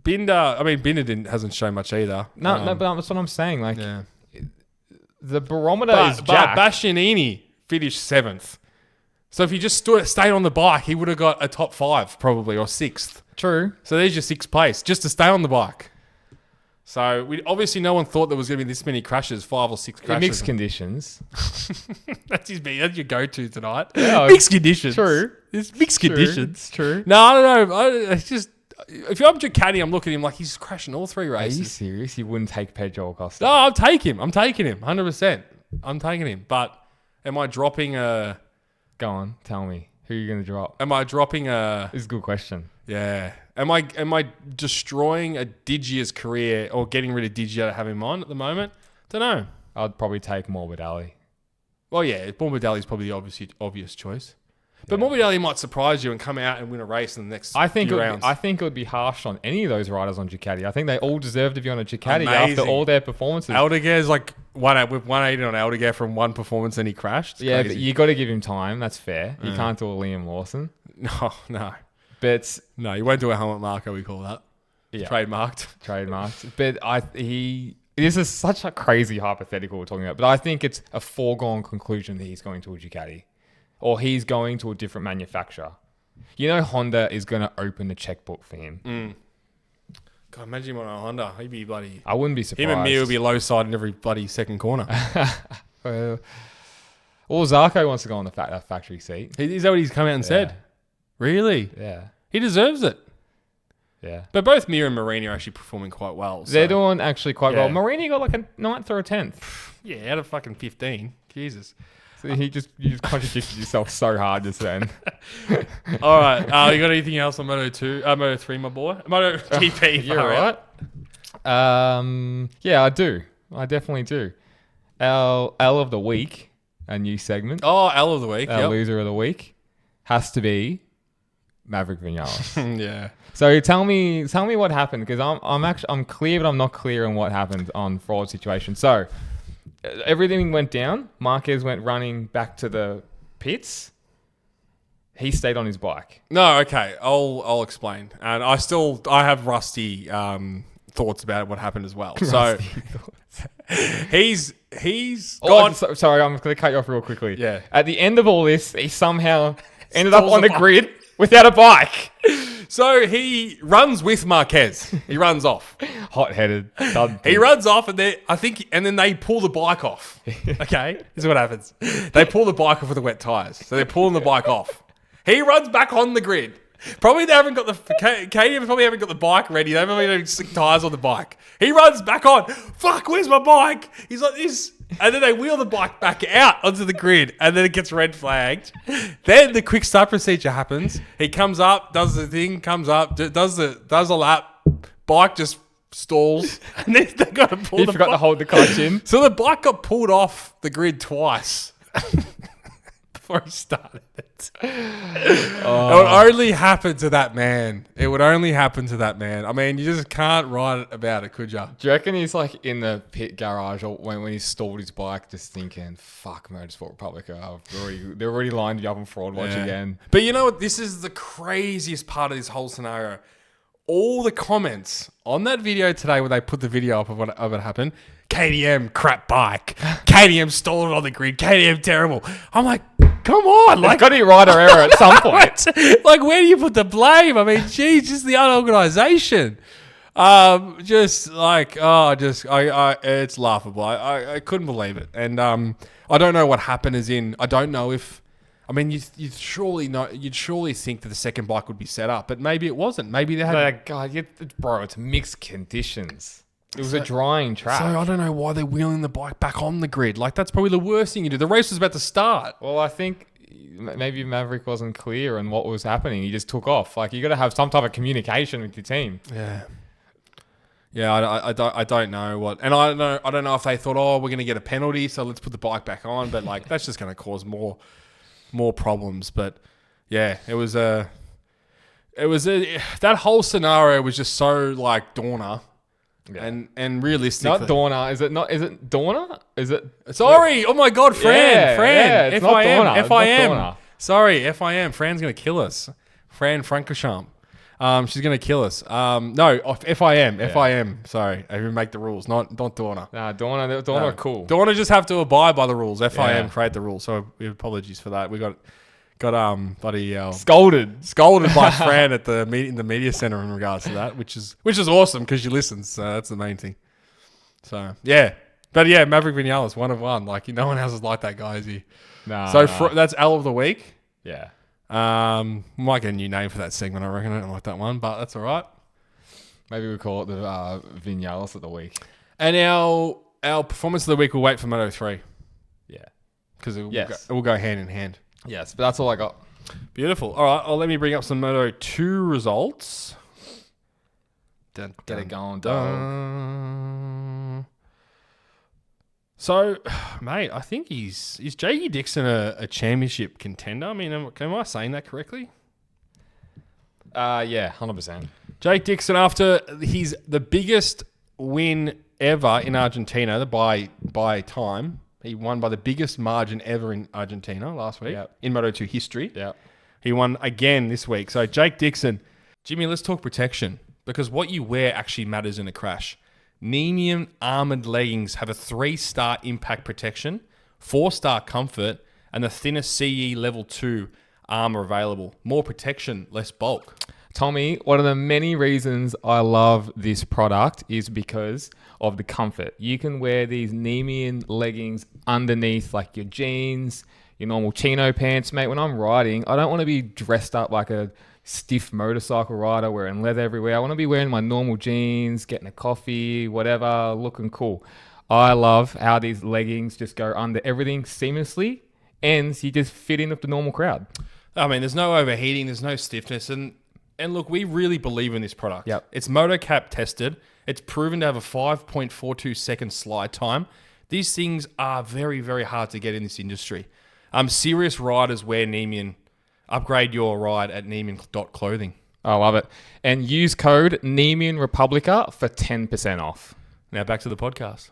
Binder hasn't shown much either.
No, but that's what I'm saying. The barometer is jacked.
But Bastianini finished 7th. So if he just stayed on the bike, he would have got a top 5 probably, or 6th.
True.
So there's your 6th place, just to stay on the bike. So obviously no one thought there was going to be this many crashes, 5 or 6 crashes.
In mixed conditions.
That's your go-to tonight.
Yeah,
mixed conditions.
True.
It's mixed conditions.
It's true.
No, I don't know. It's just, if I'm Ducati, I'm looking at him like he's crashing all 3 races.
Are you serious? You wouldn't take Pedro or Costa?
No, I'll take him. I'm taking him, 100%. I'm taking him. But am I dropping a...
Go on, tell me. Who are you going to drop?
Am I dropping a...
This is a good question.
Yeah. Am I destroying a Digia's career or getting rid of Digia to have him on at the moment? Don't know.
I'd probably take Morbidelli.
Well, yeah, Morbidelli is probably the obvious choice. But Morbidelli might surprise you and come out and win a race in the next few rounds.
I think it would be harsh on any of those riders on Ducati. I think they all deserve to be on a Ducati
Amazing.
after all their performances.
Aldeguer's with 180 on Aldeguer from one performance and he crashed. It's crazy.
But you got to give him time. That's fair. You can't do a Liam Lawson.
No.
But
no, you won't do a helmet marker. We call that trademarked.
But this is such a crazy hypothetical we're talking about. But I think it's a foregone conclusion that he's going to a Ducati, or he's going to a different manufacturer. Honda is going to open the checkbook for him.
God, imagine him on a Honda. He'd be bloody...
I wouldn't be surprised.
Him and me would be low side in every bloody second corner.
Well, Zarco wants to go on the factory seat.
Is that what he's come out and said? Really?
Yeah.
He deserves it.
Yeah.
But both Mir and Marini are actually performing quite well. So.
They're doing actually quite well. Marini got like a 9th or a 10th.
Yeah, out of fucking 15. Jesus.
So you just contradicted yourself so hard just then.
All right. You got anything else on Moto2? Moto3, my boy? MotoGP.
You're right. Yeah, I do. I definitely do. Our L of the week, a new segment.
Oh, L of the week.
Our loser of the week has to be Maverick Vinales.
Yeah.
So tell me what happened, because I'm clear, but I'm not clear on what happened on fraud situation. So everything went down. Marquez went running back to the pits. He stayed on his bike.
No, okay. I'll explain. And I have rusty thoughts about what happened as well. So he's gone.
Sorry, I'm going to cut you off real quickly.
Yeah.
At the end of all this, he somehow ended up on the grid without a bike.
So he runs with Marquez. He runs off.
Hot-headed.
He runs off, and then they pull the bike off. Okay, this is what happens. They pull the bike off with the wet tires, so they're pulling the bike off. He runs back on the grid. Probably they haven't got KTM probably haven't got the bike ready. They probably don't stick tires on the bike. He runs back on. Fuck, where's my bike? He's like this. And then they wheel the bike back out onto the grid, and then it gets red flagged. Then the quick start procedure happens. He comes up, does the thing, does a lap. Bike just stalls, and then they got to pull.
He forgot to hold the clutch in.
So the bike got pulled off the grid twice before he started it. It would only happen to that man. It would only happen to that man. I mean, you just can't write about it, could you?
Do you reckon he's like in the pit garage or when he stalled his bike just thinking, fuck Motorsport Republica, they're already lined you up on fraud watch again.
But you know what? This is the craziest part of this whole scenario. All the comments on that video today where they put the video up of what happened. KTM, crap bike. KTM stalled it on the grid. KTM, terrible. I'm like, come on.
Like, got to be right or error at some point.
Like, where do you put the blame? I mean, geez, just the unorganization. It's laughable. I couldn't believe it. And I don't know what happened I don't know if, I mean, you'd surely think that the second bike would be set up, but maybe it wasn't. Maybe they had...
Bro, it's mixed conditions. It was a drying track.
So I don't know why they're wheeling the bike back on the grid. Like, that's probably the worst thing you do. The race was about to start.
Well, I think maybe Maverick wasn't clear on what was happening. He just took off. Like, you got to have some type of communication with your team.
Yeah. Yeah, I don't know what, and I don't know if they thought, oh, we're going to get a penalty, so let's put the bike back on. But like, that's just going to cause more problems. But yeah, that whole scenario was just so like Dorna. Yeah. And realistically,
not Dorna. Is it Dorna? Is it?
Sorry. Oh my God, Fran.
Yeah, it's not Dorna.
FIM. Sorry, FIM. Fran's gonna kill us. Fran Frankerchamp. She's gonna kill us. No, FIM. Yeah. FIM. Sorry, I even make the rules. Not Dorna.
Nah, Dorna are cool.
Dorna just have to abide by the rules. FIM create the rules. So apologies for that. We got bloody scolded by Fran at in the media center in regards to that, which is awesome because she listens. So that's the main thing. So yeah, but yeah, Maverick Vinales, 1 of 1. Like, no one else is like that guy, is he?
Nah.
So that's L of the week.
Yeah.
Might get a new name for that segment. I reckon I don't like that one, but that's all right.
Maybe we call it the Vinales of the week.
And our performance of the week will wait for Moto3.
Yeah,
because it will go hand in hand.
Yes, but that's all I got.
Beautiful. All right, let me bring up some Moto2 results.
Get it going, dog.
So, mate, I think is Jakey Dixon a championship contender? I mean, am I saying that correctly?
Yeah, 100%.
Jake Dixon, after the biggest win ever in Argentina by time. He won by the biggest margin ever in Argentina last week in Moto2 history.
Yeah.
He won again this week. So Jake Dixon, Jimmy, let's talk protection because what you wear actually matters in a crash. Neemium armored leggings have a 3-star impact protection, 4-star comfort, and the thinnest CE level 2 armor available. More protection, less bulk.
Tommy, one of the many reasons I love this product is because of the comfort. You can wear these Neemium leggings underneath like your jeans, your normal chino pants. Mate, when I'm riding, I don't want to be dressed up like a stiff motorcycle rider wearing leather everywhere. I want to be wearing my normal jeans, getting a coffee, whatever, looking cool. I love how these leggings just go under everything seamlessly and you just fit in with the normal crowd.
I mean, there's no overheating, there's no stiffness, and look, we really believe in this product.
Yep.
It's MotoCap tested. It's proven to have a 5.42 second slide time. These things are very, very hard to get in this industry. Serious riders wear Neemium. Upgrade your ride at Neemium.clothing.
I love it. And use code Neemium Republica for 10% off.
Now back to the podcast.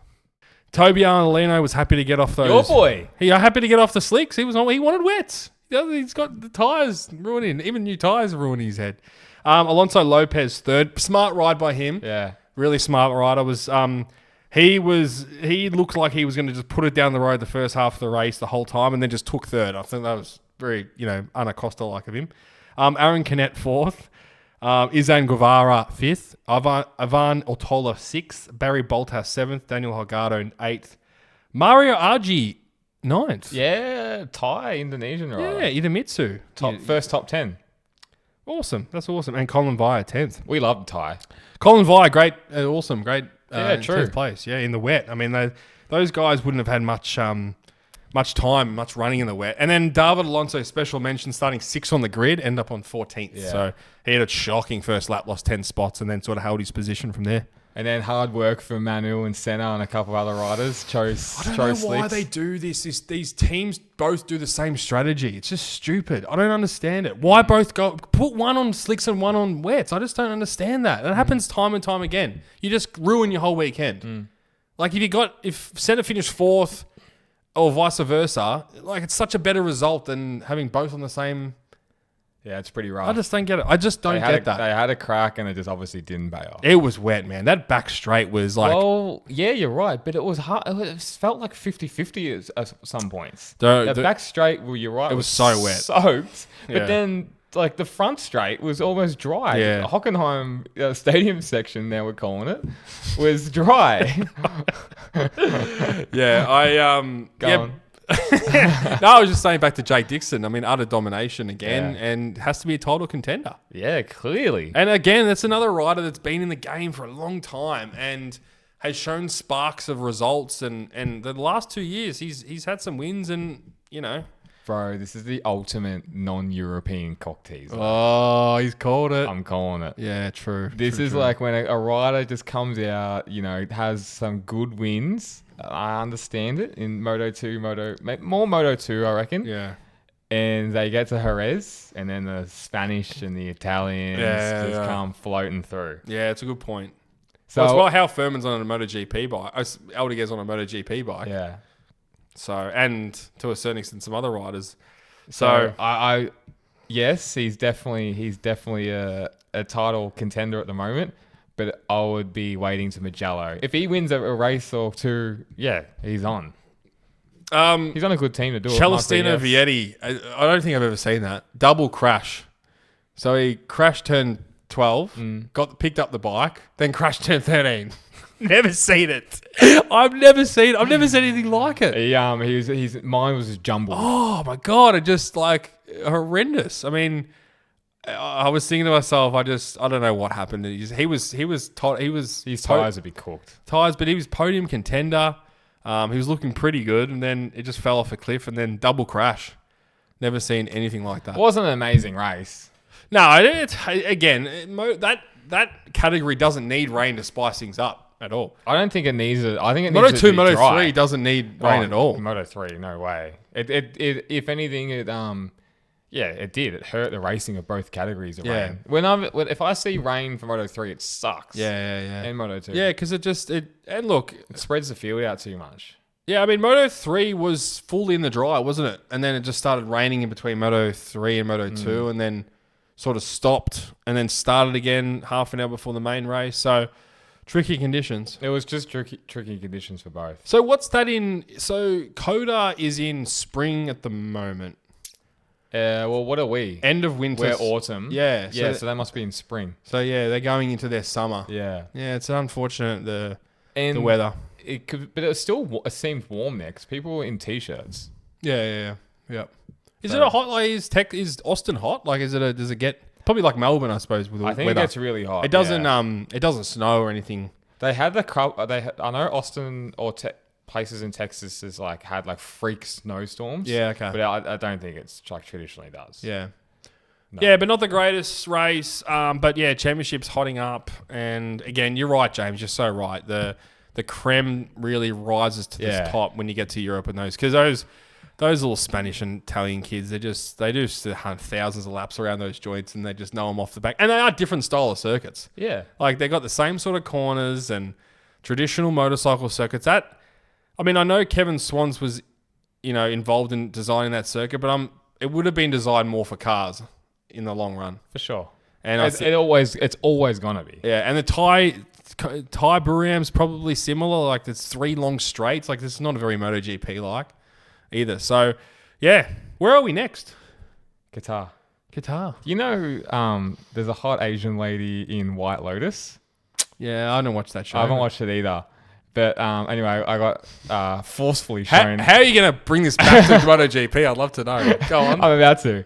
Toby Arnolino was happy to get off those.
Your boy.
Happy to get off the slicks. He wanted wets. He's got the tyres ruining. Even new tyres are ruining his head. Alonso Lopez third. Smart ride by him.
Yeah.
Really smart rider. He looked like he was going to just put it down the road the first half of the race the whole time, and then just took third. I think that was very Ana Costa-like of him. Aaron Canet fourth. Izan Guevara fifth. Ivan Ortola sixth. Barry Boltas seventh. Daniel Holgado eighth. Mario Argi ninth.
Yeah, Thai Indonesian rider.
Yeah, Idemitsu.
First top 10.
Awesome. That's awesome. And Colin Vire 10th.
We love Thai.
Colin Vire, great, awesome, great.
True.
10th place. Yeah, in the wet. I mean, those guys wouldn't have had much time, much running in the wet. And then David Alonso, special mention, starting 6th on the grid, end up on 14th.
Yeah.
So he had a shocking first lap, lost 10 spots, and then sort of held his position from there.
And then hard work for Manu and Senna and a couple of other riders chose.
I don't know why they do this. These teams both do the same strategy. It's just stupid. I don't understand it. Why both put one on slicks and one on wets? I just don't understand that. It happens time and time again. You just ruin your whole weekend. Like if Senna finished 4th or vice versa, like it's such a better result than having both on the same.
Yeah, it's pretty rough.
I just don't get it. I just don't get that.
They had a crack and it just obviously didn't pay off.
It was wet, man. That back straight was like...
Well, yeah, you're right. But it was hard. It felt like 50-50 at some points.
The
back straight, well, you're right.
It was so wet.
Soaked. But
Yeah.
then like the front straight was almost dry.
Yeah.
The Hockenheim stadium section, now we're calling it, was dry.
Yeah,
Go on.
No, I was just saying back to Jake Dixon. I mean, utter domination again, and has to be a title contender.
Yeah, clearly.
And again, that's another rider that's been in the game for a long time and has shown sparks of results. And the last 2 years, he's had some wins, and
Bro, this is the ultimate non-European cock teaser.
Oh, he's called it.
I'm calling it.
Yeah, true.
This is like when a rider just comes out, has some good wins. I understand it in Moto2, more Moto2, I reckon.
Yeah.
And they get to Jerez, and then the Spanish and the Italians come floating through.
Yeah, it's a good point.
So
Well, it's well how Furman's on a MotoGP bike. Aldiguez's on a MotoGP bike.
yeah.
So, and to a certain extent, some other riders.
So I yes, he's definitely a title contender at the moment. But I would be waiting to Mugello. If he wins a race or two, yeah, he's on. He's on a good team to do it.
Celestino Vietti, I don't think I've ever seen that. Double crash. So he crashed turn 12, picked up the bike, then crashed turn 13. Never seen it. I've never seen anything like it.
His mind was just jumbled.
Oh my God. It just horrendous. I mean, I was thinking to myself, I don't know what happened. His
Tires would be cooked.
But he was podium contender. He was looking pretty good, and then it just fell off a cliff, and then double crash. Never seen anything like that.
It wasn't an amazing race.
No, that category doesn't need rain to spice things up at all.
I don't think it needs it. I think it needs
Moto2,
to be dry.
Moto3 doesn't need rain at all.
Moto3, no way. It if anything, it did. It hurt the racing of both categories of rain. If I see rain for Moto3, it sucks.
Yeah.
And Moto2.
Yeah, because
It spreads the field out too much.
Yeah, I mean, Moto3 was fully in the dry, wasn't it? And then it just started raining in between Moto3 and Moto2, and then sort of stopped, and then started again half an hour before the main race. So, tricky conditions.
It was just tricky conditions for both.
So, what's that in? So, COTA is in spring at the moment.
Well, what are we?
End of winter.
We're autumn.
Yeah.
So that must be in spring.
So, yeah, they're going into their summer.
Yeah.
Yeah, it's unfortunate, the weather.
But it seemed warm there because people were in t-shirts.
Yeah. Is it a hot? Like, is Austin hot? Like, does it get probably like Melbourne? I suppose with the weather.
I think it gets really hot.
It doesn't. It doesn't snow or anything.
They had I know Austin or places in Texas has had freak snowstorms.
Yeah. Okay.
But I don't think it's traditionally does.
Yeah.
No.
Yeah, but not the greatest race. But yeah, championship's hotting up, and again, you're right, James. You're so right. The creme really rises to the top when you get to Europe and because those little Spanish and Italian kids, they do hunt thousands of laps around those joints, and they just know them off the back. And they are different style of circuits.
Yeah.
Like, they got the same sort of corners and traditional motorcycle circuits. I mean, I know Kevin Swans was, involved in designing that circuit, but it would have been designed more for cars in the long run.
For sure.
And
It's always gonna be.
yeah, and the Thai Buriam's probably similar. Like, there's 3 long straights. Like, this is not a very MotoGP like either. So, yeah, where are we next?
Qatar.
Qatar.
You know, there's a hot Asian lady in White Lotus.
Yeah, I don't watch that show.
I haven't watched it either. But anyway, I got forcefully shown.
How are you going to bring this back to MotoGP? I'd love to know. Go on.
I'm about to.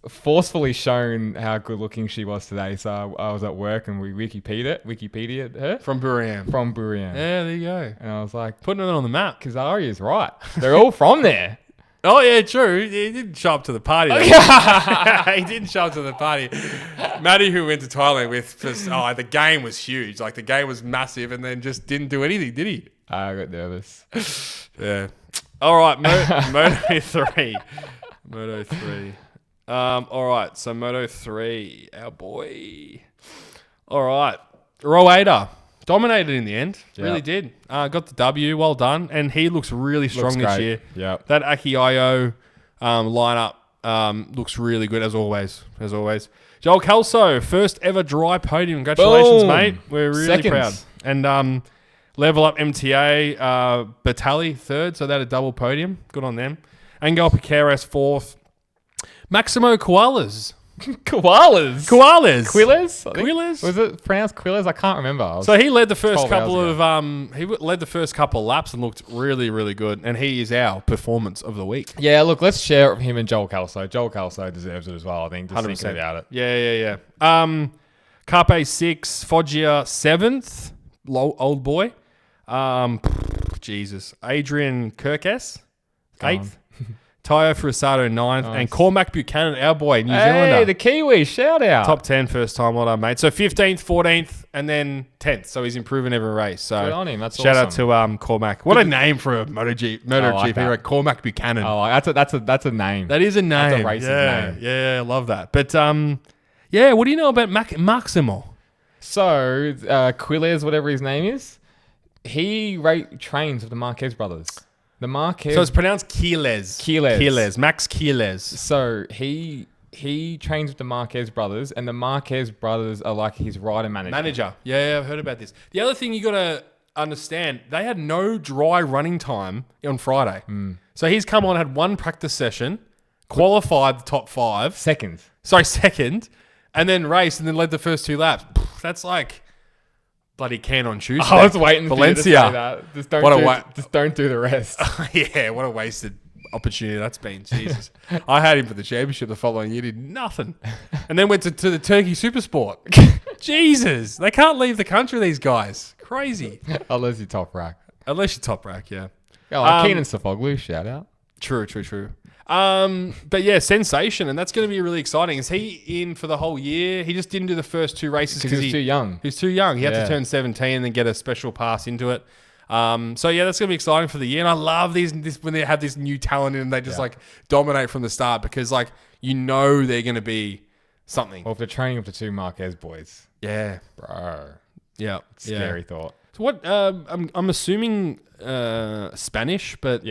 Forcefully shown how good looking she was today. So I was at work and we Wikipedia'd her.
From Buriam.
Yeah,
there you go.
and I was like,
Putting it on the map.
Kazari's right. They're all from there.
Oh, yeah, true. He didn't show up to the party. He didn't show up to the party. Matty, who went to Thailand with, the game was huge. Like, the game was massive and then just didn't do anything, did he?
I got nervous.
Yeah. All right, Moto3. Moto3. All right, so Moto3, our boy. All right. Roeda dominated in the end.
Yep.
Really did. Got the W. Well done. And he looks really strong this year.
Yep.
That Aki-Io lineup looks really good as always. Joel Kelso, first ever dry podium. Congratulations,
Boom.
mate. We're really
Seconds.
proud. And level up MTA, Batali third, so they had a double podium. Good on them. Angel Piqueras fourth. Maximo Koalas.
Koalas.
Quilles?
I think. Was it pronounced Quilles? I can't remember.
So he led the first
12
couple
hours
of laps and looked really, really good. And he is our performance of the week.
Yeah, look, let's share it with him and Joel Kelso. Joel Kelso deserves it as well, I think. Just
100%.
thinking about it.
Yeah. Carpe 6, Foggia 7th, old boy. Jesus. Adrian Kirkes, 8th. Tayo Frisato 9th.
Nice.
And Cormac Buchanan, our boy, New
Hey,
Zealander.
the Kiwi, shout out.
Top 10 first time, well done, mate. So 15th, 14th, and then 10th. So he's improving every race. So
Good on him. That's
shout
awesome.
out to Cormac. What a name for a MotoGP
like that.
right? Cormac Buchanan.
Oh, that's a name.
That is a name.
That's a racing name.
Yeah, I love that. But what do you know about Maximo?
So, Quilles, whatever his name is, he trains with the Marquez brothers. The Marquez.
So it's pronounced Quiles. Max Quiles.
So he trains with the Marquez brothers, and the Marquez brothers are like his rider manager.
Yeah, I've heard about this. The other thing you got to understand, they had no dry running time on Friday. So he's come on, had one practice session, qualified the top 5.
Second,
and then raced and then led the first 2 laps. That's like bloody can on Tuesday.
I was waiting for you to say
Valencia.
that. Just don't do the rest.
Yeah, what a wasted opportunity that's been. Jesus. I had him for the championship the following year, did nothing. And then went to the Turkey Supersport. Jesus. They can't leave the country, these guys. Crazy.
Unless you're top rack.
Unless you're top rack, yeah.
Keenan Sofoglu, shout out.
True. But yeah, sensation, and that's going to be really exciting. Is he in for the whole year? He just didn't do the first 2 races
Because he's too young.
He was too young. He had to turn 17 and then get a special pass into it. So yeah, that's going to be exciting for the year. And I love this when they have this new talent and they just like dominate from the start because like they're going to be something.
Well, if they're training up to 2 Marquez boys,
Yeah,
bro,
yeah,
scary thought.
So what? I'm assuming Spanish, but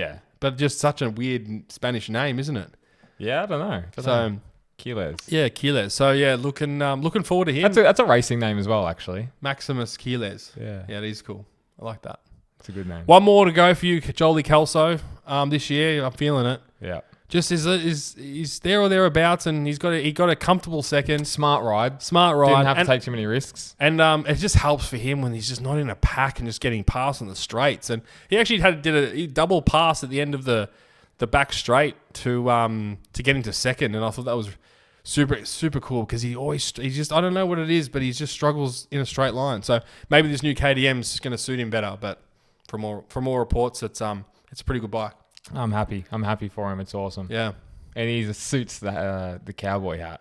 just such a weird Spanish name, isn't it?
Yeah, I don't know. Quiles.
Yeah, Quiles. So yeah, looking forward to him.
That's a racing name as well, actually.
Maximus Quiles.
Yeah,
it is cool. I like that.
It's a good name.
One more to go for you, Jolie Kelso. This year, I'm feeling it.
Yeah.
Just is there or thereabouts, and he got a comfortable second.
Smart ride.
Didn't
have to take too many risks.
And it just helps for him when he's just not in a pack and just getting past on the straights. And he actually did a double pass at the end of the back straight to get into second, and I thought that was super cool because he just I don't know what it is, but he just struggles in a straight line. So maybe this new KTM is going to suit him better. But from all reports, it's a pretty good bike.
I'm happy. I'm happy for him. It's awesome.
Yeah.
And he suits the cowboy hat.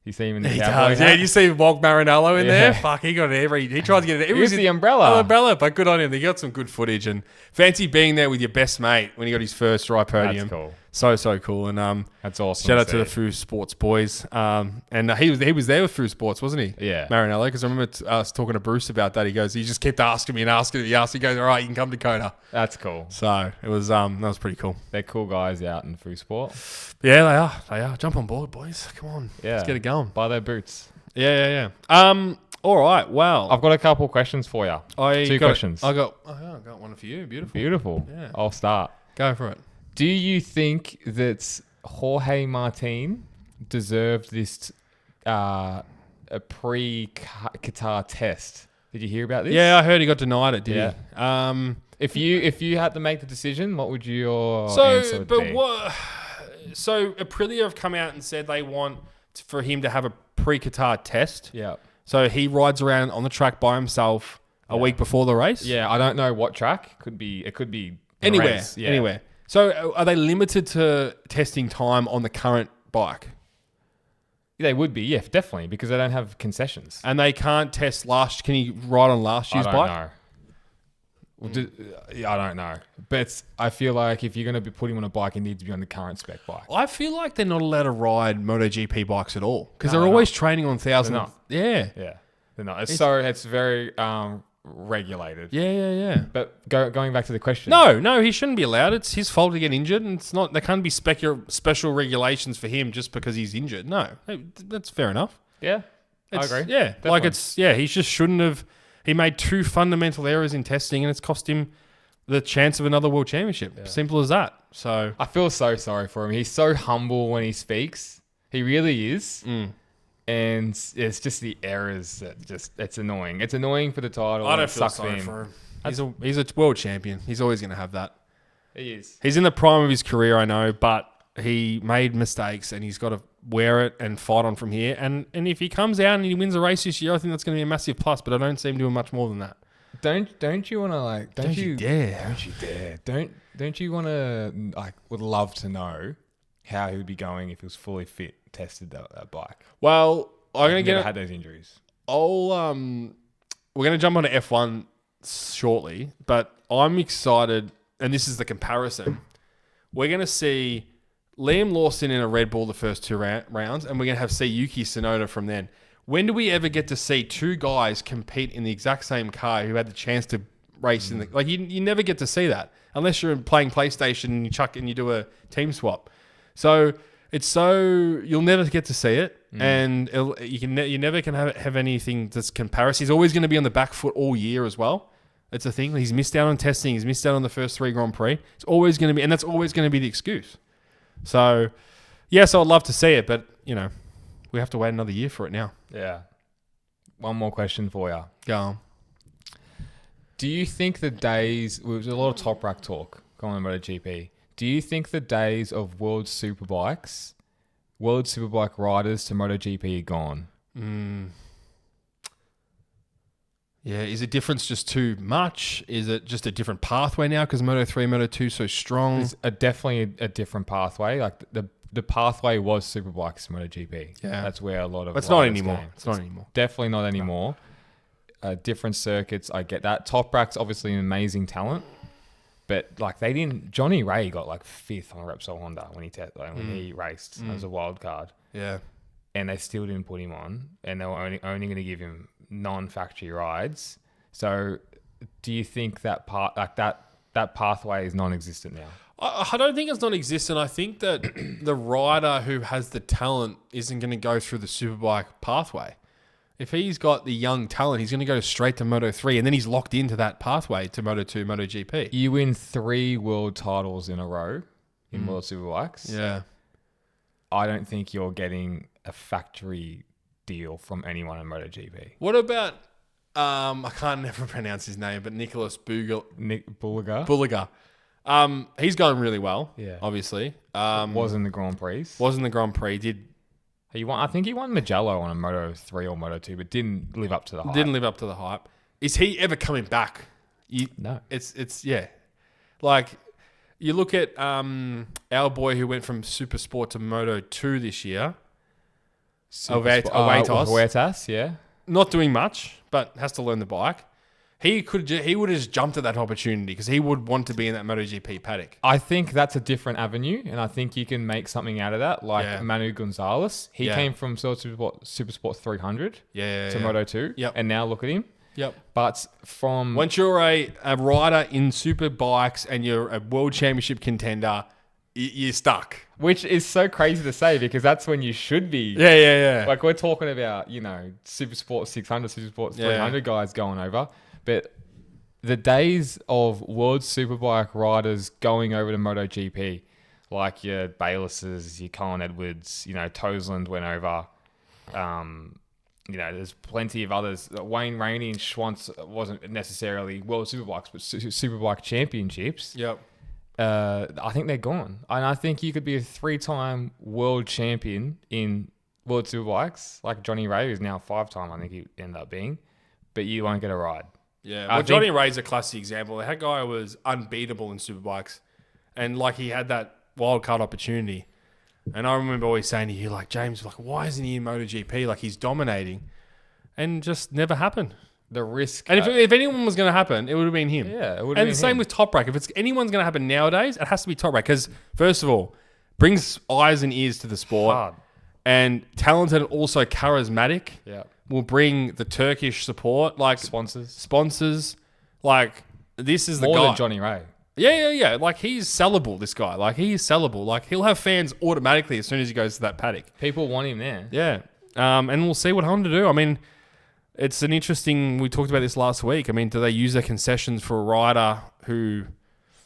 You see him in the
He
cowboy
does.
hat?
Yeah, you see Wog Marinello in there?
Yeah.
Fuck, he got it he tried to get it.
He used the umbrella.
Umbrella, but good on him. He got some good footage and fancy being there with your best mate when he got his first dry podium.
That's cool.
So cool. And
That's awesome.
shout out to the Foo Sports boys. And he was there with Foo Sports, wasn't he?
Yeah.
Marinello, because I remember us talking to Bruce about that. He just kept asking me and asking me. He goes, all right, you can come to COTA.
That's cool.
So it was that was pretty cool.
They're cool guys out in Foo Sport.
Yeah, they are. Jump on board, boys. Come on.
Yeah.
Let's get it going.
Buy their boots.
Yeah. All right. Well,
I've got a couple questions for you. Two questions.
I got one for you. Beautiful.
Beautiful.
Yeah.
I'll start.
Go for it.
Do you think that Jorge Martin deserved this a pre-Qatar test? Did you hear about this?
Yeah, I heard he got denied it. Did
he? If you had to make the decision, what would your answer be?
So Aprilia have come out and said they want for him to have a pre-Qatar test.
Yeah.
So he rides around on the track by himself a week before the race.
Yeah, I don't know what track. It could be
anywhere.
race. Yeah.
Anywhere. So are they limited to testing time on the current bike?
They would be, yeah, definitely, because they don't have concessions.
And they can't test can he ride on last year's bike?
I don't know. But I feel like if you're going to be putting him on a bike, it needs to be on the current spec bike.
I feel like they're not allowed to ride MotoGP bikes at all because
No,
they're
they're
always
not.
training on thousands.
They're not.
Yeah.
Yeah. They're not. It's very regulated.
Yeah.
But going back to the question.
No, he shouldn't be allowed. It's his fault to get injured, and it's not. There can't be special regulations for him just because he's injured. No, that's fair enough.
Yeah, I agree.
Yeah,
Definitely.
he just shouldn't have. He made 2 fundamental errors in testing, and it's cost him the chance of another world championship.
Yeah.
Simple as that. So
I feel so sorry for him. He's so humble when he speaks. He really is. And it's just the errors that it's annoying. It's annoying for the title.
I don't feel sorry for him. He's a world champion. He's always going to have that.
He is.
He's in the prime of his career, I know, but he made mistakes and he's got to wear it and fight on from here. And if he comes out and he wins a race this year, I think that's going to be a massive plus, but I don't see him doing much more than that.
Don't you want to
Don't you dare.
Don't you dare. Don't you want to would love to know how he would be going if he was fully fit, tested that bike.
Well, I'm going to
never had those injuries.
we're going to jump on to F1 shortly, but I'm excited, and this is the comparison. We're going to see Liam Lawson in a Red Bull the first 2 rounds, and we're going to see Yuki Tsunoda from then. When do we ever get to see 2 guys compete in the exact same car who had the chance to race in the... Like, you never get to see that unless you're playing PlayStation and you do a team swap. So you'll never get to see it, and you never can have anything that's comparison. He's always going to be on the back foot all year as well. It's a thing. He's missed out on testing. He's missed out on the first 3 Grand Prix. It's always going to be, and that's always going to be the excuse. So, yes, I'd love to see it, but we have to wait another year for it now.
Yeah. One more question for you.
Go on.
Do you think the days... There's a lot of top rack talk going on MotoGP. Do you think the days of World Superbike riders to MotoGP are gone?
Yeah, is the difference just too much? Is it just a different pathway now because Moto3, Moto2 so strong?
It's definitely a different pathway. Like the pathway was Superbikes to MotoGP.
Yeah.
That's where a lot of...
It's not anymore. It's not anymore.
Definitely not anymore. Different circuits, I get that. Top Rack's obviously an amazing talent. But they didn't... Johnny Ray got 5th on Repsol Honda when he raced as a wild card.
Yeah.
And they still didn't put him on. And they were only going to give him non-factory rides. So do you think that that pathway is non-existent now?
I don't think it's non-existent. I think that the rider who has the talent isn't going to go through the Superbike pathway. If he's got the young talent, he's going to go straight to Moto3, and then he's locked into that pathway to Moto2, MotoGP.
You win 3 world titles in a row in World Superbikes.
Yeah.
I don't think you're getting a factory deal from anyone in MotoGP.
What about, I can't never pronounce his name, but Nicholas
Bulliger.
He's going really well,
Yeah.
obviously.
Was in the Grand Prix.
Was in the Grand Prix,
I think he won Magello on a Moto3 or Moto2, but didn't live up to the hype.
Didn't live up to the hype. Is he ever coming back?
No.
It's yeah. You look at our boy who went from Super Sport to Moto2 this year. Huertas.
Huertas, yeah.
Not doing much, but has to learn the bike. he would have just jumped at that opportunity because he would want to be in that MotoGP paddock.
I think that's a different avenue, and I think you can make something out of that. Like Manu Gonzalez, he came from Supersport 300 to Moto2, and now look at him.
Yep.
But
once you're a rider in super bikes and you're a world championship contender, you're stuck.
Which is so crazy to say because that's when you should be.
Yeah.
Like we're talking about, Supersport 600, Supersport 300 guys going over. But the days of world superbike riders going over to MotoGP, like your Baylisses, your Colin Edwards, Toseland went over. There's plenty of others. Wayne Rainey and Schwantz wasn't necessarily world superbikes, but superbike championships.
Yep.
I think they're gone. And I think you could be a 3-time world champion in world superbikes, like Johnny Ray, who's now 5-time, I think he ended up being, but you won't get a ride.
Yeah, well, Johnny Ray's a classic example. That guy was unbeatable in superbikes, and he had that wild card opportunity. And I remember always saying to you, James, why isn't he in MotoGP? He's dominating, and just never happened.
The risk,
and if anyone was going to happen, it would have been him.
Yeah, it would.
And the same with Top Rack. If anyone's going to happen nowadays, it has to be Top Rack because first of all, brings eyes and ears to the sport,
hard.
And talented, and also charismatic.
Yeah.
Will bring the Turkish support, sponsors. This is the guy.
More than Johnny Ray.
Yeah. He's sellable, this guy. He's sellable. He'll have fans automatically as soon as he goes to that paddock.
People want him there.
Yeah. And we'll see what Honda do. I mean, it's an interesting... We talked about this last week. I mean, do they use their concessions for a rider who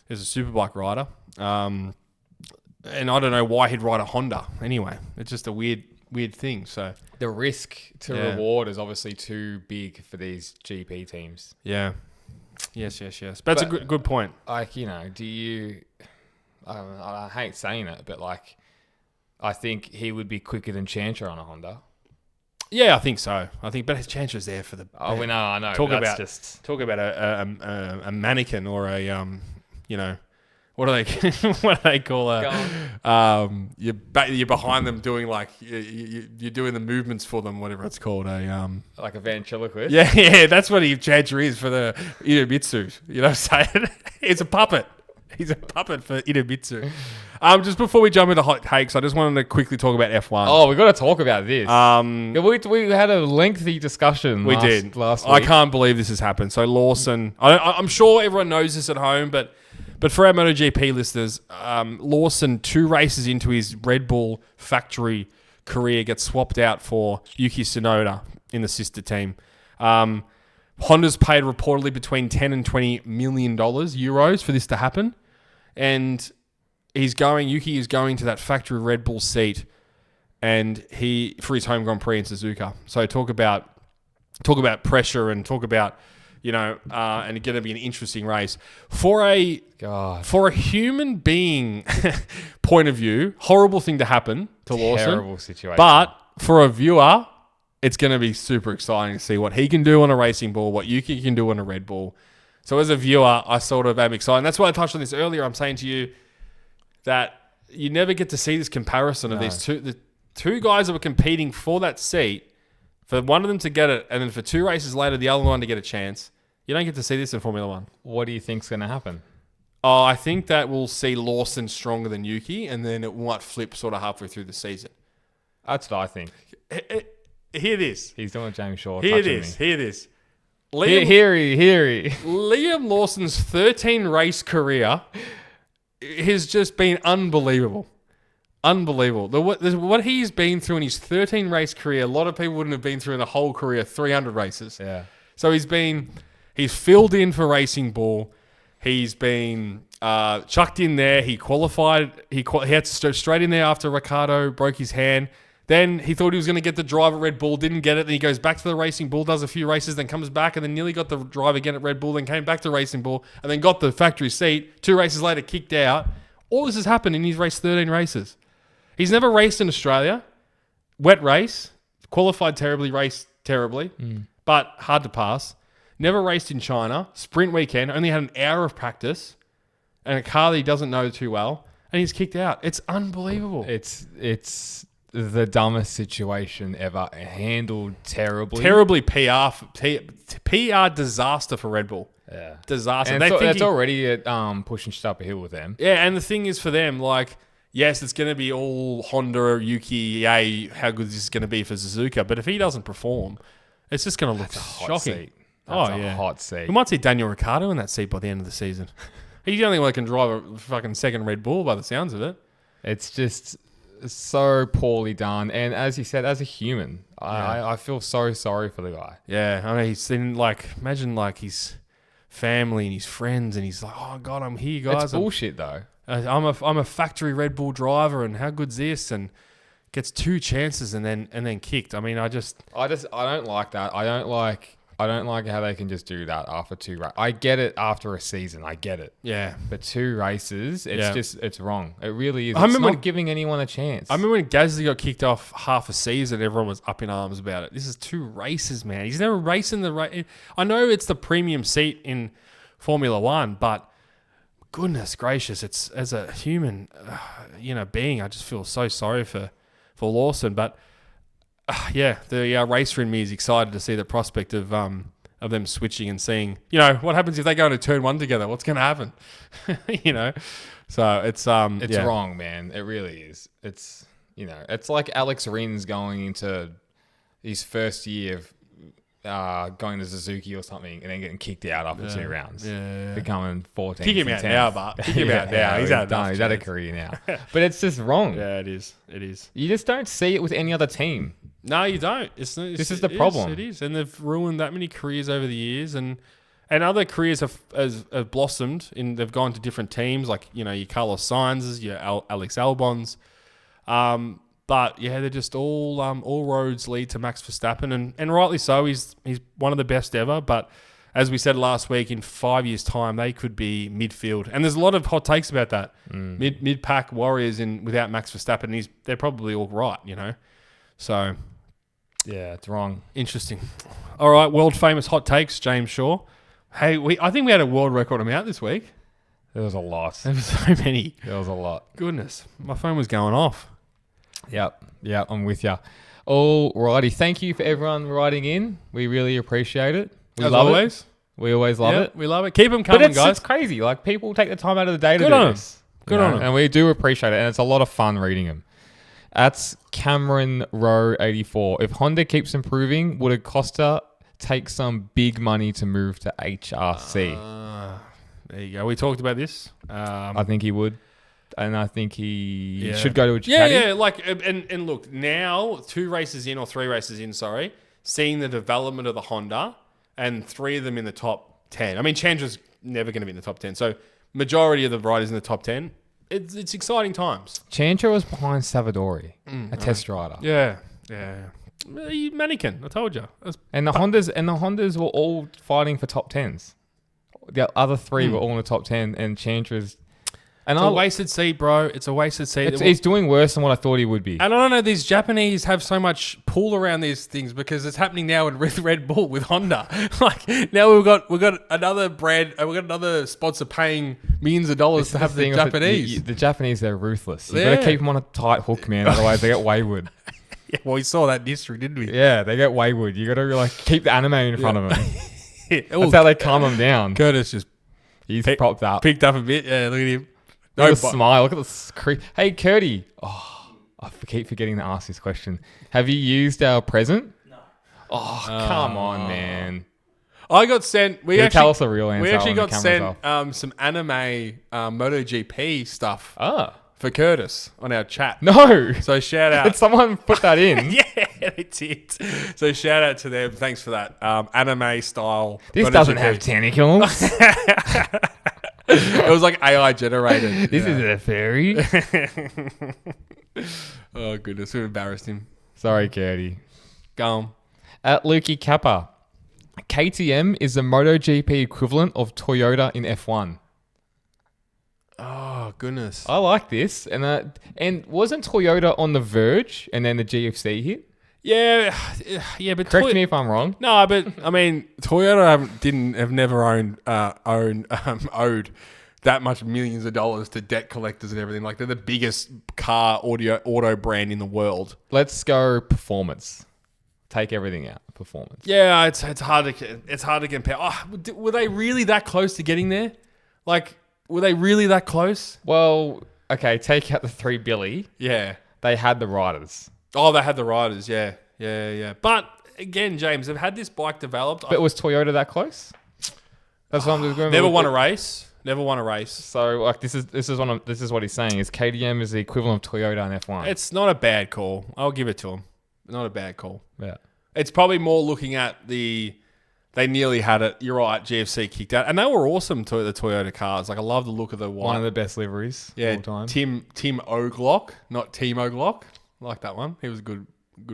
is a superbike rider? And I don't know why he'd ride a Honda anyway. It's just a weird thing. So
the risk to reward is obviously too big for these GP teams.
Yeah. Yes. But that's a good point.
Do you... I hate saying it, but I think he would be quicker than Chantra on a Honda.
Yeah, I think so. but his Chantra's there for the...
Oh, we know, I know.
Talk about a mannequin or a what do they call a you're behind them doing you're doing the movements for them, whatever it's called,
like a ventriloquist.
Yeah, that's what Chantra is for the Idemitsu. You know what I'm saying? It's a puppet. He's a puppet for Idemitsu. Just before we jump into hot takes, I just wanted to quickly talk about F1.
Oh, we've got to talk about this. We had a lengthy discussion last week.
I can't believe this has happened. So Lawson, I'm sure everyone knows this at home, but for our MotoGP listeners, Lawson, 2 races into his Red Bull factory career, gets swapped out for Yuki Tsunoda in the sister team. Honda's paid reportedly between 10 and 20 million euros for this to happen. And Yuki is going to that factory Red Bull seat and for his home Grand Prix in Suzuka. So talk about pressure and talk about, and it's going to be an interesting race. For a human being point of view, horrible thing to happen to Lawson.
Terrible situation.
But for a viewer, it's going to be super exciting to see what he can do on a racing ball, what Yuki can do on a Red Bull. So as a viewer, I sort of am excited. And that's why I touched on this earlier. I'm saying to you that you never get to see this comparison of the two guys that were competing for that seat, for one of them to get it, and then for 2 races later, the other one to get a chance. You don't get to see this in Formula One.
What do you think's going to happen?
Oh, I think that we'll see Lawson stronger than Yuki, and then it might flip sort of halfway through the season.
That's what I think.
Hear this.
He's doing James Shaw.
Hear this.
Liam
Lawson's 13 race career has just been unbelievable. What he's been through in his 13 race career, a lot of people wouldn't have been through in a whole career, 300 races.
Yeah.
So he's filled in for Racing Bull. He's been chucked in there. He qualified. He had to go straight in there after Ricciardo broke his hand. Then he thought he was going to get the drive at Red Bull, didn't get it. Then he goes back to the Racing Bull, does a few races, then comes back and then nearly got the drive again at Red Bull, then came back to Racing Bull and then got the factory seat. 2 races later, kicked out. All this has happened in his raced 13 races. He's never raced in Australia. Wet race. Qualified terribly, raced terribly, but hard to pass. Never raced in China. Sprint weekend. Only had an hour of practice and a car that he doesn't know too well. And he's kicked out. It's unbelievable.
It's the dumbest situation ever, handled terribly.
Terribly PR disaster for Red Bull.
Yeah.
Disaster.
And that's already pushing shit up a hill with them.
Yeah, and the thing is for them, like, yes, it's going to be all Honda, Yuki, how good is this going to be for Suzuka? But if he doesn't perform, it's just going to look shocking.
That's a hot seat.
We might see Daniel Ricciardo in that seat by the end of the season. He's the only one that can drive a fucking second Red Bull by the sounds of it.
It's just so poorly done. And as you said, as a human, I feel so sorry for the guy.
Yeah, I mean, he's seen, like, imagine, like, his family and his friends, and he's like, oh, God, I'm here, guys.
It's bullshit, though.
I'm a factory Red Bull driver, and how good's this? And gets 2 chances and then kicked. I mean, I don't like that. I don't like how they can just do that after 2 races. I get it after a season. I get it. Yeah.
But 2 races, it's wrong. It really is.
I remember
not giving anyone a chance.
I remember when Gasly got kicked off half a season, everyone was up in arms about it. This is 2 races, man. He's never racing the race. I know it's the premium seat in Formula One, but goodness gracious, it's as a human, being, I just feel so sorry for Lawson. But the racer in me is excited to see the prospect of them switching and seeing, what happens if they go into turn 1 together? What's going to happen? So it's
wrong, man. It really is. It's it's like Alex Rins going into his first year of going to Suzuki or something and then getting kicked out after 2 rounds. Yeah. Becoming 14th.
Kick him out now, but kick him out now. He's done.
He's had a career now. But it's just wrong.
Yeah, it is. It is.
You just don't see it with any other team.
No, you don't. This
is the problem.
It is. And they've ruined that many careers over the years, and other careers have blossomed. They've gone to different teams, like, your Carlos Sainz's, your Alex Albon's. But yeah, they're just all roads lead to Max Verstappen, and rightly so. He's one of the best ever. But as we said last week, in 5 years' time, they could be midfield. And there's a lot of hot takes about that. Mid-pack warriors without Max Verstappen. They're probably all right, So
yeah, it's wrong.
Interesting. All right, world famous hot takes, James Shaw. Hey, I think we had a world record amount this week.
There was a lot.
There was so many.
There was a lot.
Goodness, my phone was going off.
Yep, I'm with you. Alrighty, thank you for everyone writing in. We really appreciate it. We
As
love
always.
it. We always love it.
We love it. Keep them coming, guys.
It's crazy. Like, people take the time out of the day to
Good
do
on
this.
Good on them.
And we do appreciate it, and it's a lot of fun reading them. That's Cameron Rowe 84. If Honda keeps improving, would Acosta take some big money to move to HRC?
There you go. We talked about this.
I think he would. And I think he should go to a Ducati.
Yeah. Like, and look, now 2 races in or 3 races in, seeing the development of the Honda and 3 of them in the top 10. I mean, Chandra's never going to be in the top 10. So majority of the riders in the top 10. It's exciting times.
Chandra was behind Savadori, a test rider.
Yeah. Mannequin, I told you.
And the Hondas were all fighting for top 10s. The other 3 were all in the top 10, and Chandra's. And
it's a wasted seat, bro. It's a wasted seat.
He's doing worse than what I thought he would be.
And I don't know, these Japanese have so much pull around these things because it's happening now with Red Bull, with Honda. Like, now we've got another brand, we've got another sponsor paying millions of dollars to have the Japanese.
The Japanese, they're ruthless. You've got to keep them on a tight hook, man. Otherwise, they get wayward.
Yeah, well, we saw that in history, didn't we?
Yeah, they get wayward. You got to keep the anime in front of them. That's how they calm them down.
Curtis just
propped up.
Picked up a bit. Yeah, look at him.
Look at the smile. Look at the Hey, Curdy. Oh, I keep forgetting to ask this question. Have you used our present?
No.
Oh, come on, man.
I got sent.
Tell us the real answer.
We actually got sent some anime MotoGP stuff for Curtis on our chat.
No.
So shout out.
Did someone put that in?
Yeah, they did. So shout out to them. Thanks for that. Anime style.
This doesn't have tentacles.
It was like AI generated.
This is a fairy.
Oh, goodness. We embarrassed him.
Sorry, Curdy.
Go on.
At Lukey Kappa, KTM is the MotoGP equivalent of Toyota in F1.
Oh, goodness.
I like this. And wasn't Toyota on the verge and then the GFC hit?
Yeah, but
correct me if I'm wrong.
No, but I mean, Toyota have never owed that much millions of dollars to debt collectors and everything. Like they're the biggest auto brand in the world.
Let's go performance. Take everything out. Performance.
Yeah, it's hard to compare. Oh, were they really that close to getting there? Like, were they really that close?
Well, okay, take out the 3 Billy.
Yeah.
They had the riders.
Oh, they had the riders. Yeah. But again, James, they've had this bike developed.
But was Toyota that close? That's what I'm just going.
Never won a race. Never won a race.
So like this is what he's saying is KTM is the equivalent of Toyota and F1.
It's not a bad call. I'll give it to him. Not a bad call.
Yeah.
It's probably more looking at they nearly had it. You're right. GFC kicked out, and they were awesome to the Toyota cars. Like I love the look of the white.
One of the best liveries of all time.
Tim O'Glock, not Team O'Glock. I like that one. He was a good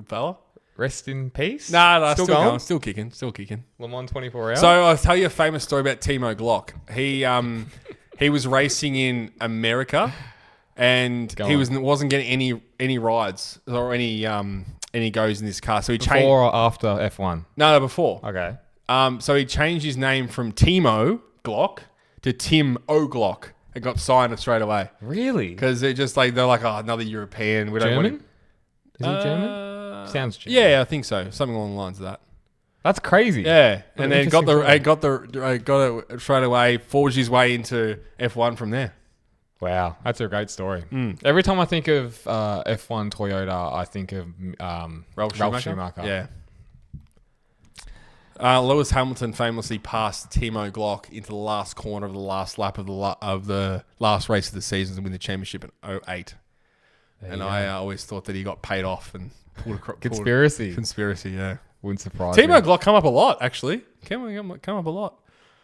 fella.
Rest in peace.
No, still going, still kicking.
Le Mans 24 hours.
So I'll tell you a famous story about Timo Glock. He was racing in America, and wasn't getting any rides or any goes in this car. So he changed
before or after F1.
No, before.
Okay.
So he changed his name from Timo Glock to Tim O'Glock and got signed straight away.
Really?
Because they're like, oh, another European. We don't
German?
want
Is he German? Sounds German.
Yeah, I think so. Something along the lines of that.
That's crazy.
Yeah, and then got it straight away. Forged his way into F1 from there.
Wow, that's a great story. Every time I think of F1 Toyota, I think of Ralph Schumacher.
Yeah. Lewis Hamilton famously passed Timo Glock into the last corner of the last lap of the last race of the season to win the championship in 2008. And I always thought that he got paid off and
Conspiracy, yeah. Wouldn't surprise
Timo
me.
Glock come up a lot, actually. Come up a lot.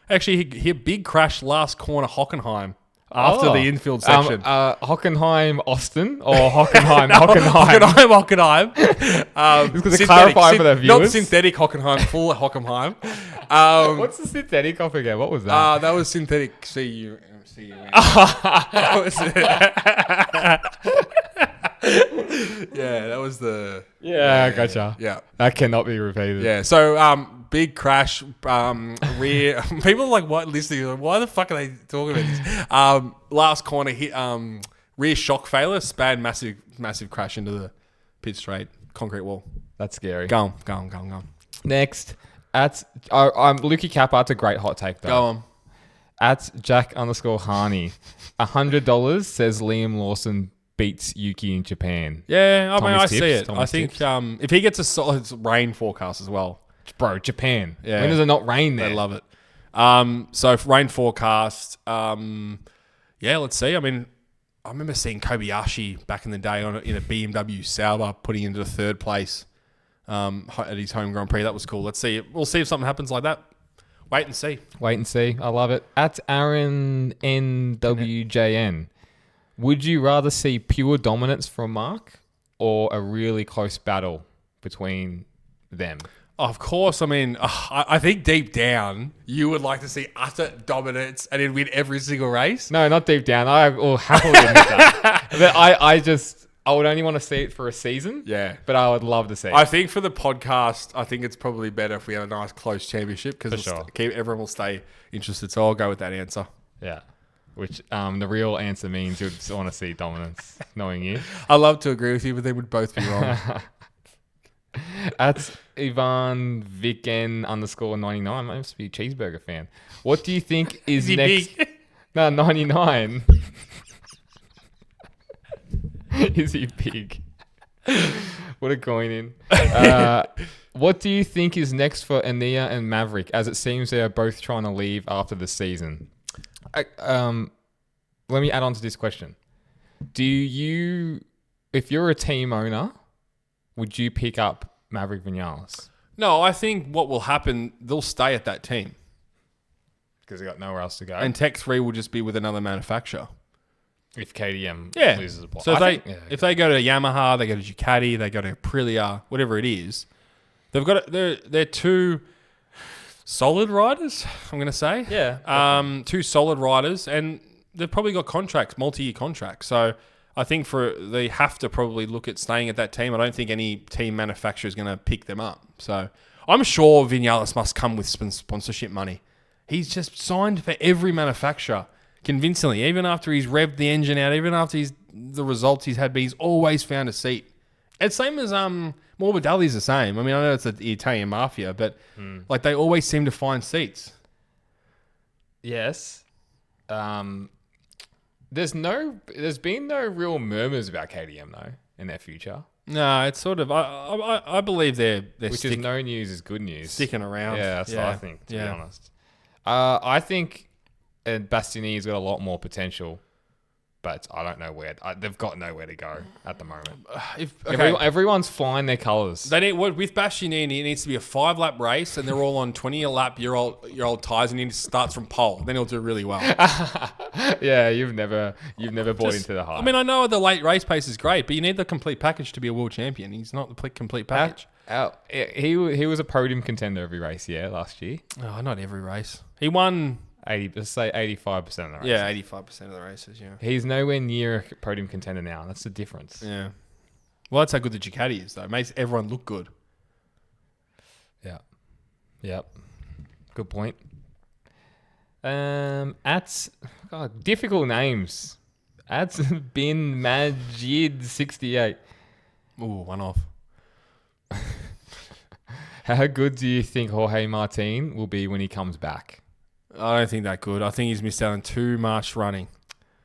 Actually, he had big crash last corner Hockenheim after the infield section.
Hockenheim, Austin, or Hockenheim, Hockenheim?
Hockenheim.
Just to clarify for the viewers.
Not synthetic Hockenheim, full Hockenheim.
What's the synthetic off again? What was that?
That was synthetic CU. Yeah, that was the...
Yeah, gotcha.
Yeah.
That cannot be repeated.
Yeah, so big crash, rear... People are like, what, listening? Like, why the fuck are they talking about this? Last corner, hit rear shock failure, span massive crash into the pit straight, concrete wall.
That's scary.
Go on.
Next, Lukey Kappa, it's a great hot take though.
Go on.
At Jack_Harney, $100 says Liam Lawson beats Yuki in Japan.
Yeah, I see it.
Tommy's
I think
tips.
if he gets a solid rain forecast as well.
Bro, Japan.
Yeah.
When does it not rain there?
They love it. So if rain forecast, let's see. I mean, I remember seeing Kobayashi back in the day in a BMW Sauber putting into third place at his home Grand Prix. That was cool. Let's see. We'll see if something happens like that. Wait and see. I love it. At Aaron NWJN, would you rather see pure dominance from Marc or a really close battle between them? Of course. I mean, I think deep down, you would like to see utter dominance and he'd win every single race.
No, not deep down. I will happily admit that. But I would only want to see it for a season.
Yeah.
But I would love to see it.
I think for the podcast, I think it's probably better if we have a nice close championship because everyone will stay interested. So I'll go with that answer.
Yeah. Which the real answer means you'd want to see dominance, knowing you.
I love to agree with you, but they would both be wrong.
That's Ivan Viken _99. I must be a cheeseburger fan. What do you think is next?
Big?
No, 99. Is he big? What a coin in. What do you think is next for Ania and Maverick, as it seems they are both trying to leave after the season? Let me add on to this question. If you're a team owner, would you pick up Maverick Vinales?
No, I think what will happen, they'll stay at that team.
Because they got nowhere else to go.
And Tech 3 will just be with another manufacturer.
If KTM loses a point.
So if they go to Yamaha, they go to Ducati, they go to Aprilia, whatever it is, they're two solid riders, I'm going to say.
Yeah.
Two solid riders, and they've probably got contracts, multi-year contracts. So I think they have to probably look at staying at that team. I don't think any team manufacturer is going to pick them up. So I'm sure Vinales must come with sponsorship money. He's just signed for every manufacturer. convincingly. Even after he's revved the engine out, even after the results he's had, but he's always found a seat. It's same as Morbidelli's the same. I mean, I know it's the Italian mafia, but like they always seem to find seats.
Yes. There's been no real murmurs about KTM though in their future.
No, it's sort of. I believe they're
which is no news is good news.
Sticking around.
Yeah, that's what I think. To be honest, I think Bastianini's got a lot more potential, but I don't know where. They've got nowhere to go at the moment. Everyone's flying their colours.
They need with Bastianini. It needs to be a 5-lap race, and they're all on 20-lap-year-old tires, and he starts from pole. Then he'll do really well.
Yeah, you've never bought into the hype.
I mean, I know the late race pace is great, but you need the complete package to be a world champion. He's not the complete package.
He was a podium contender every race, last year.
Oh, not every race. He won
85% of the races.
Yeah, 85% of the races. Yeah,
he's nowhere near a podium contender now. That's the difference.
Yeah. Well, that's how good the Ducati is, though. It makes everyone look good.
Yeah. Yep. Good point. Difficult names. Bin Majid 68.
Ooh, one off.
How good do you think Jorge Martin will be when he comes back?
I don't think that good. I think he's missed out on too much running.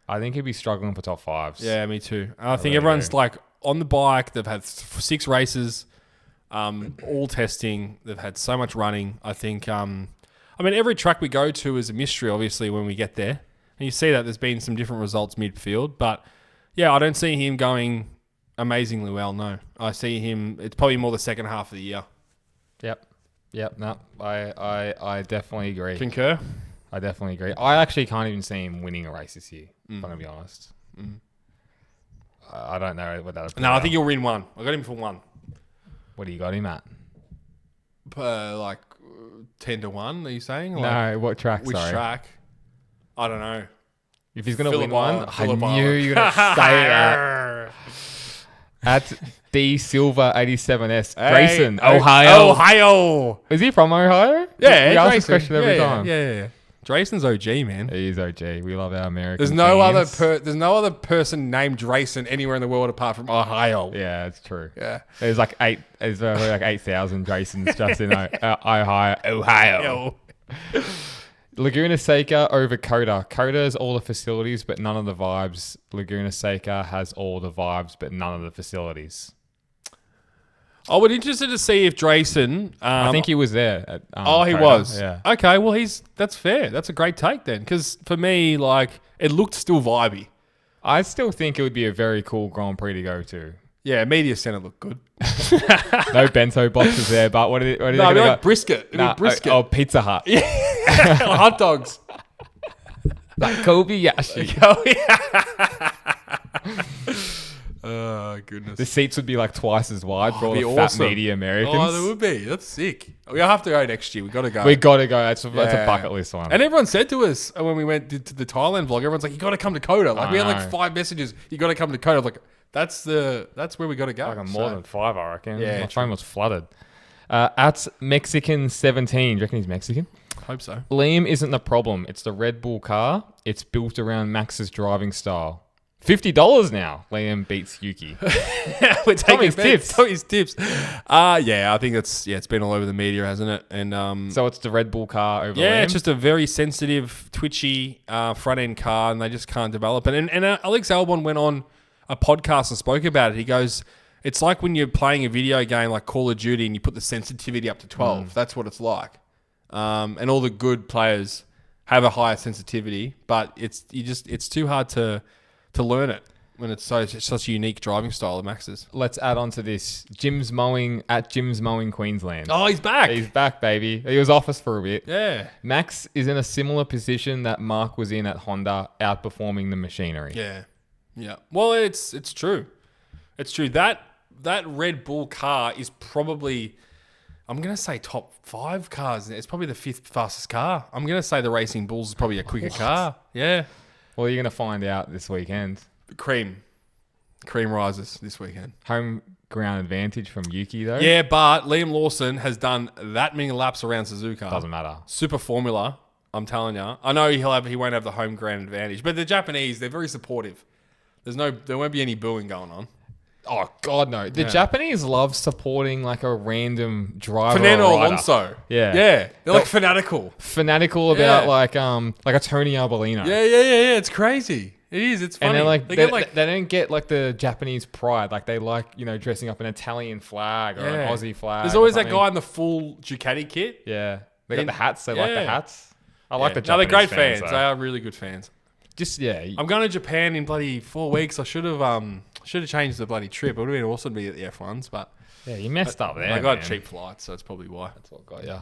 I think he'll be struggling for top fives.
Yeah, me too. I think everyone's like on the bike. They've had 6 races, all testing. They've had so much running. I think, every track we go to is a mystery, obviously, when we get there. And you see that there's been some different results midfield. But, yeah, I don't see him going amazingly well, no. I see him, it's probably more the second half of the year.
Yep. No, I definitely agree.
Concur?
I definitely agree. I actually can't even see him winning a race this year, if I'm going to be honest. I don't know what that would be.
No, I think he'll win one. I got him for 1.
What do you got him at?
10 to 1, are you saying?
No, what track?
Which track? I don't know.
If he's going to win one, I
Phillip
knew you were going to say that. At D Silver 87S, Grayson,
Ohio.
Is he from Ohio?
Yeah,
we ask this question every time.
Yeah. Drayson's OG, man.
He is OG. We love our American.
There's no other person named Drayson anywhere in the world apart from Ohio.
Yeah, it's true.
Yeah,
there's like 8,000 Draysons just in Ohio. Laguna Seca over COTA. COTA has all the facilities, but none of the vibes. Laguna Seca has all the vibes, but none of the facilities.
I would be interested to see if Drayson...
I think he was there. At,
he
COTA.
was.
Yeah.
Okay, well, that's fair. That's a great take then. Because for me, it looked still vibey.
I still think it would be a very cool Grand Prix to go to.
Yeah, Media Centre looked good.
No bento boxes there, but what are they
going to go? Brisket. It'd be brisket.
Oh, Pizza Hut.
Yeah. Hot dogs.
Like Kobayashi.
Oh, goodness.
The seats would be like twice as wide for all the fat media Americans.
Oh, there would be. That's sick. We'll have to go next year. We've got to go.
That's a bucket list one.
And everyone said to us when we went to the Thailand vlog, everyone's like, you got to come to COTA. We had 5 messages. You got to come to COTA. Like, that's where we got to go.
More than 5, I reckon.
Yeah,
my phone was flooded. At Mexican 17. Do you reckon he's Mexican?
Hope so.
Liam isn't the problem. It's the Red Bull car. It's built around Max's driving style. $50 now. Liam beats Yuki.
We're taking his tips. I think it's been all over the media, hasn't it? And
so it's the Red Bull car over
Liam?
Liam?
It's just a very sensitive, twitchy front end car, and they just can't develop it. And Alex Albon went on a podcast and spoke about it. He goes, it's like when you're playing a video game like Call of Duty and you put the sensitivity up to 12. That's what it's like. And all the good players have a higher sensitivity, but it's too hard to learn it when it's such a unique driving style of Max's.
Let's add on to this. Jim's Mowing Queensland.
Oh, he's back.
He's back, baby. He was off us for a bit.
Yeah.
Max is in a similar position that Marc was in at Honda, outperforming the machinery.
Yeah. Yeah. Well, it's true. It's true. That Red Bull car is probably, I'm going to say top 5 cars. It's probably the 5th fastest car. I'm going to say the Racing Bulls is probably a quicker car. Yeah.
Well, you're going to find out this weekend.
Cream rises this weekend.
Home ground advantage from Yuki, though.
Yeah, but Liam Lawson has done that many laps around Suzuka.
Doesn't matter.
Super Formula. I'm telling you. I know he won't have the home ground advantage, but the Japanese, they're very supportive. There won't be any booing going on.
Oh God, no! The Japanese love supporting like a random driver.
Fernando
or rider.
Alonso.
Yeah.
They're like fanatical.
Fanatical about like a Tony Arbolino.
Yeah. It's crazy. It is. It's funny.
And they're like,
they
don't get like the Japanese pride. Like they like, dressing up an Italian flag or an Aussie flag.
There's always that guy in the full Ducati kit.
Yeah. They got the hats. They like the hats. I like the
No,
Japanese
they're great fans.
though.
They are really good fans.
Just,
I'm going to Japan in bloody 4 weeks. I should have changed the bloody trip. It would have been awesome to be at the F1s, but
yeah, you messed up there.
I got cheap flights, so that's probably why.
That's what got you.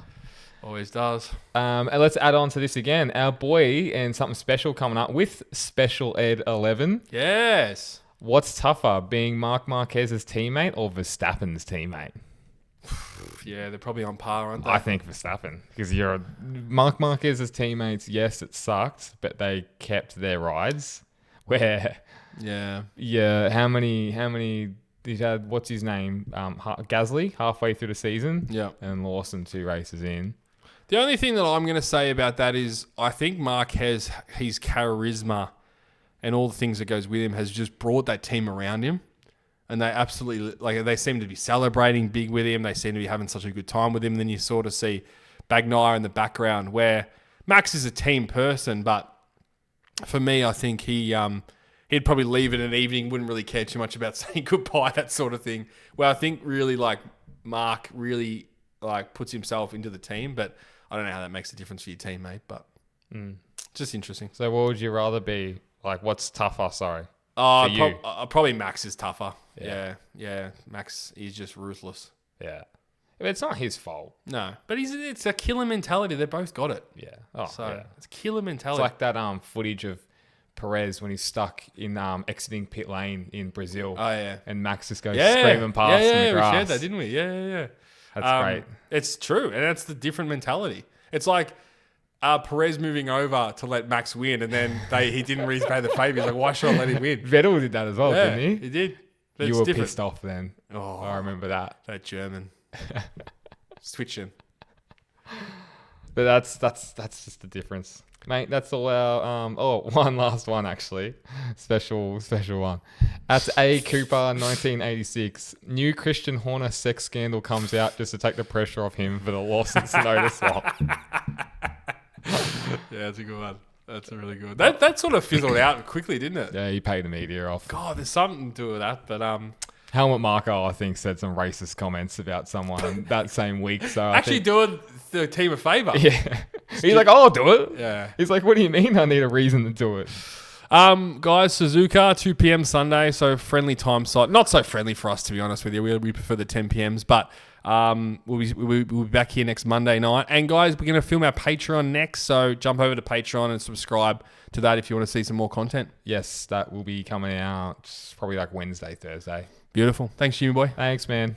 Always does.
And let's add on to this again. Our boy and something special coming up with Special Ed 11.
Yes.
What's tougher, being Marc Marquez's teammate or Verstappen's teammate?
Yeah, they're probably on par, aren't they?
I think Verstappen, because Marc Marquez's teammates. Yes, it sucked, but they kept their rides. Where, how many? He had what's his name? Gasly halfway through the season.
Yeah,
and Lawson 2 races in.
The only thing that I'm going to say about that is I think Marquez, his charisma and all the things that goes with him has just brought that team around him. And they absolutely, they seem to be celebrating big with him. They seem to be having such a good time with him. Then you sort of see Bagnaia in the background where Max is a team person, but for me, I think he'd probably leave it an evening, wouldn't really care too much about saying goodbye, that sort of thing. Well, I think really Mark really puts himself into the team, but I don't know how that makes a difference for your team, mate, but just interesting.
So what would you rather be? What's tougher, sorry?
Probably Max is tougher. Yeah. Max is just ruthless.
Yeah. But it's not his fault.
No, but it's a killer mentality. They both got it.
Yeah.
It's a killer mentality.
It's like that footage of Perez when he's stuck in exiting pit lane in Brazil.
Oh, yeah.
And Max just goes screaming past in the grass.
We shared that, didn't we? Yeah.
That's great.
It's true, and that's the different mentality. It's like Perez moving over to let Max win, and then he didn't repay the favour. He's like, why should I let him win?
Vettel did that as well, didn't he?
He did. But
you were pissed off then.
Oh,
I remember that.
That German. Switching.
But that's just the difference. Mate, that's all our... one last one, actually. Special one. At A. Cooper 1986, new Christian Horner sex scandal comes out just to take the pressure off him for the Lawson Tsunoda swap.
Yeah, that's a good one. That's a really good one. That sort of fizzled out quickly, didn't it?
Yeah, he paid the media off.
God, there's something to do with that, but...
Helmut Marko, I think, said some racist comments about someone that same week. So
doing the team a favour.
Yeah. He's like, I'll do it.
Yeah.
He's like, what do you mean I need a reason to do it?
Guys, Suzuka, 2 p.m. Sunday, so friendly time slot. Not so friendly for us, to be honest with you. We prefer the 10 p.m s, but we'll be back here next Monday night. And guys, we're going to film our Patreon next, so jump over to Patreon and subscribe to that if you want to see some more content.
Yes, that will be coming out probably Wednesday, Thursday.
Beautiful. Thanks, Jimmy boy.
Thanks, man.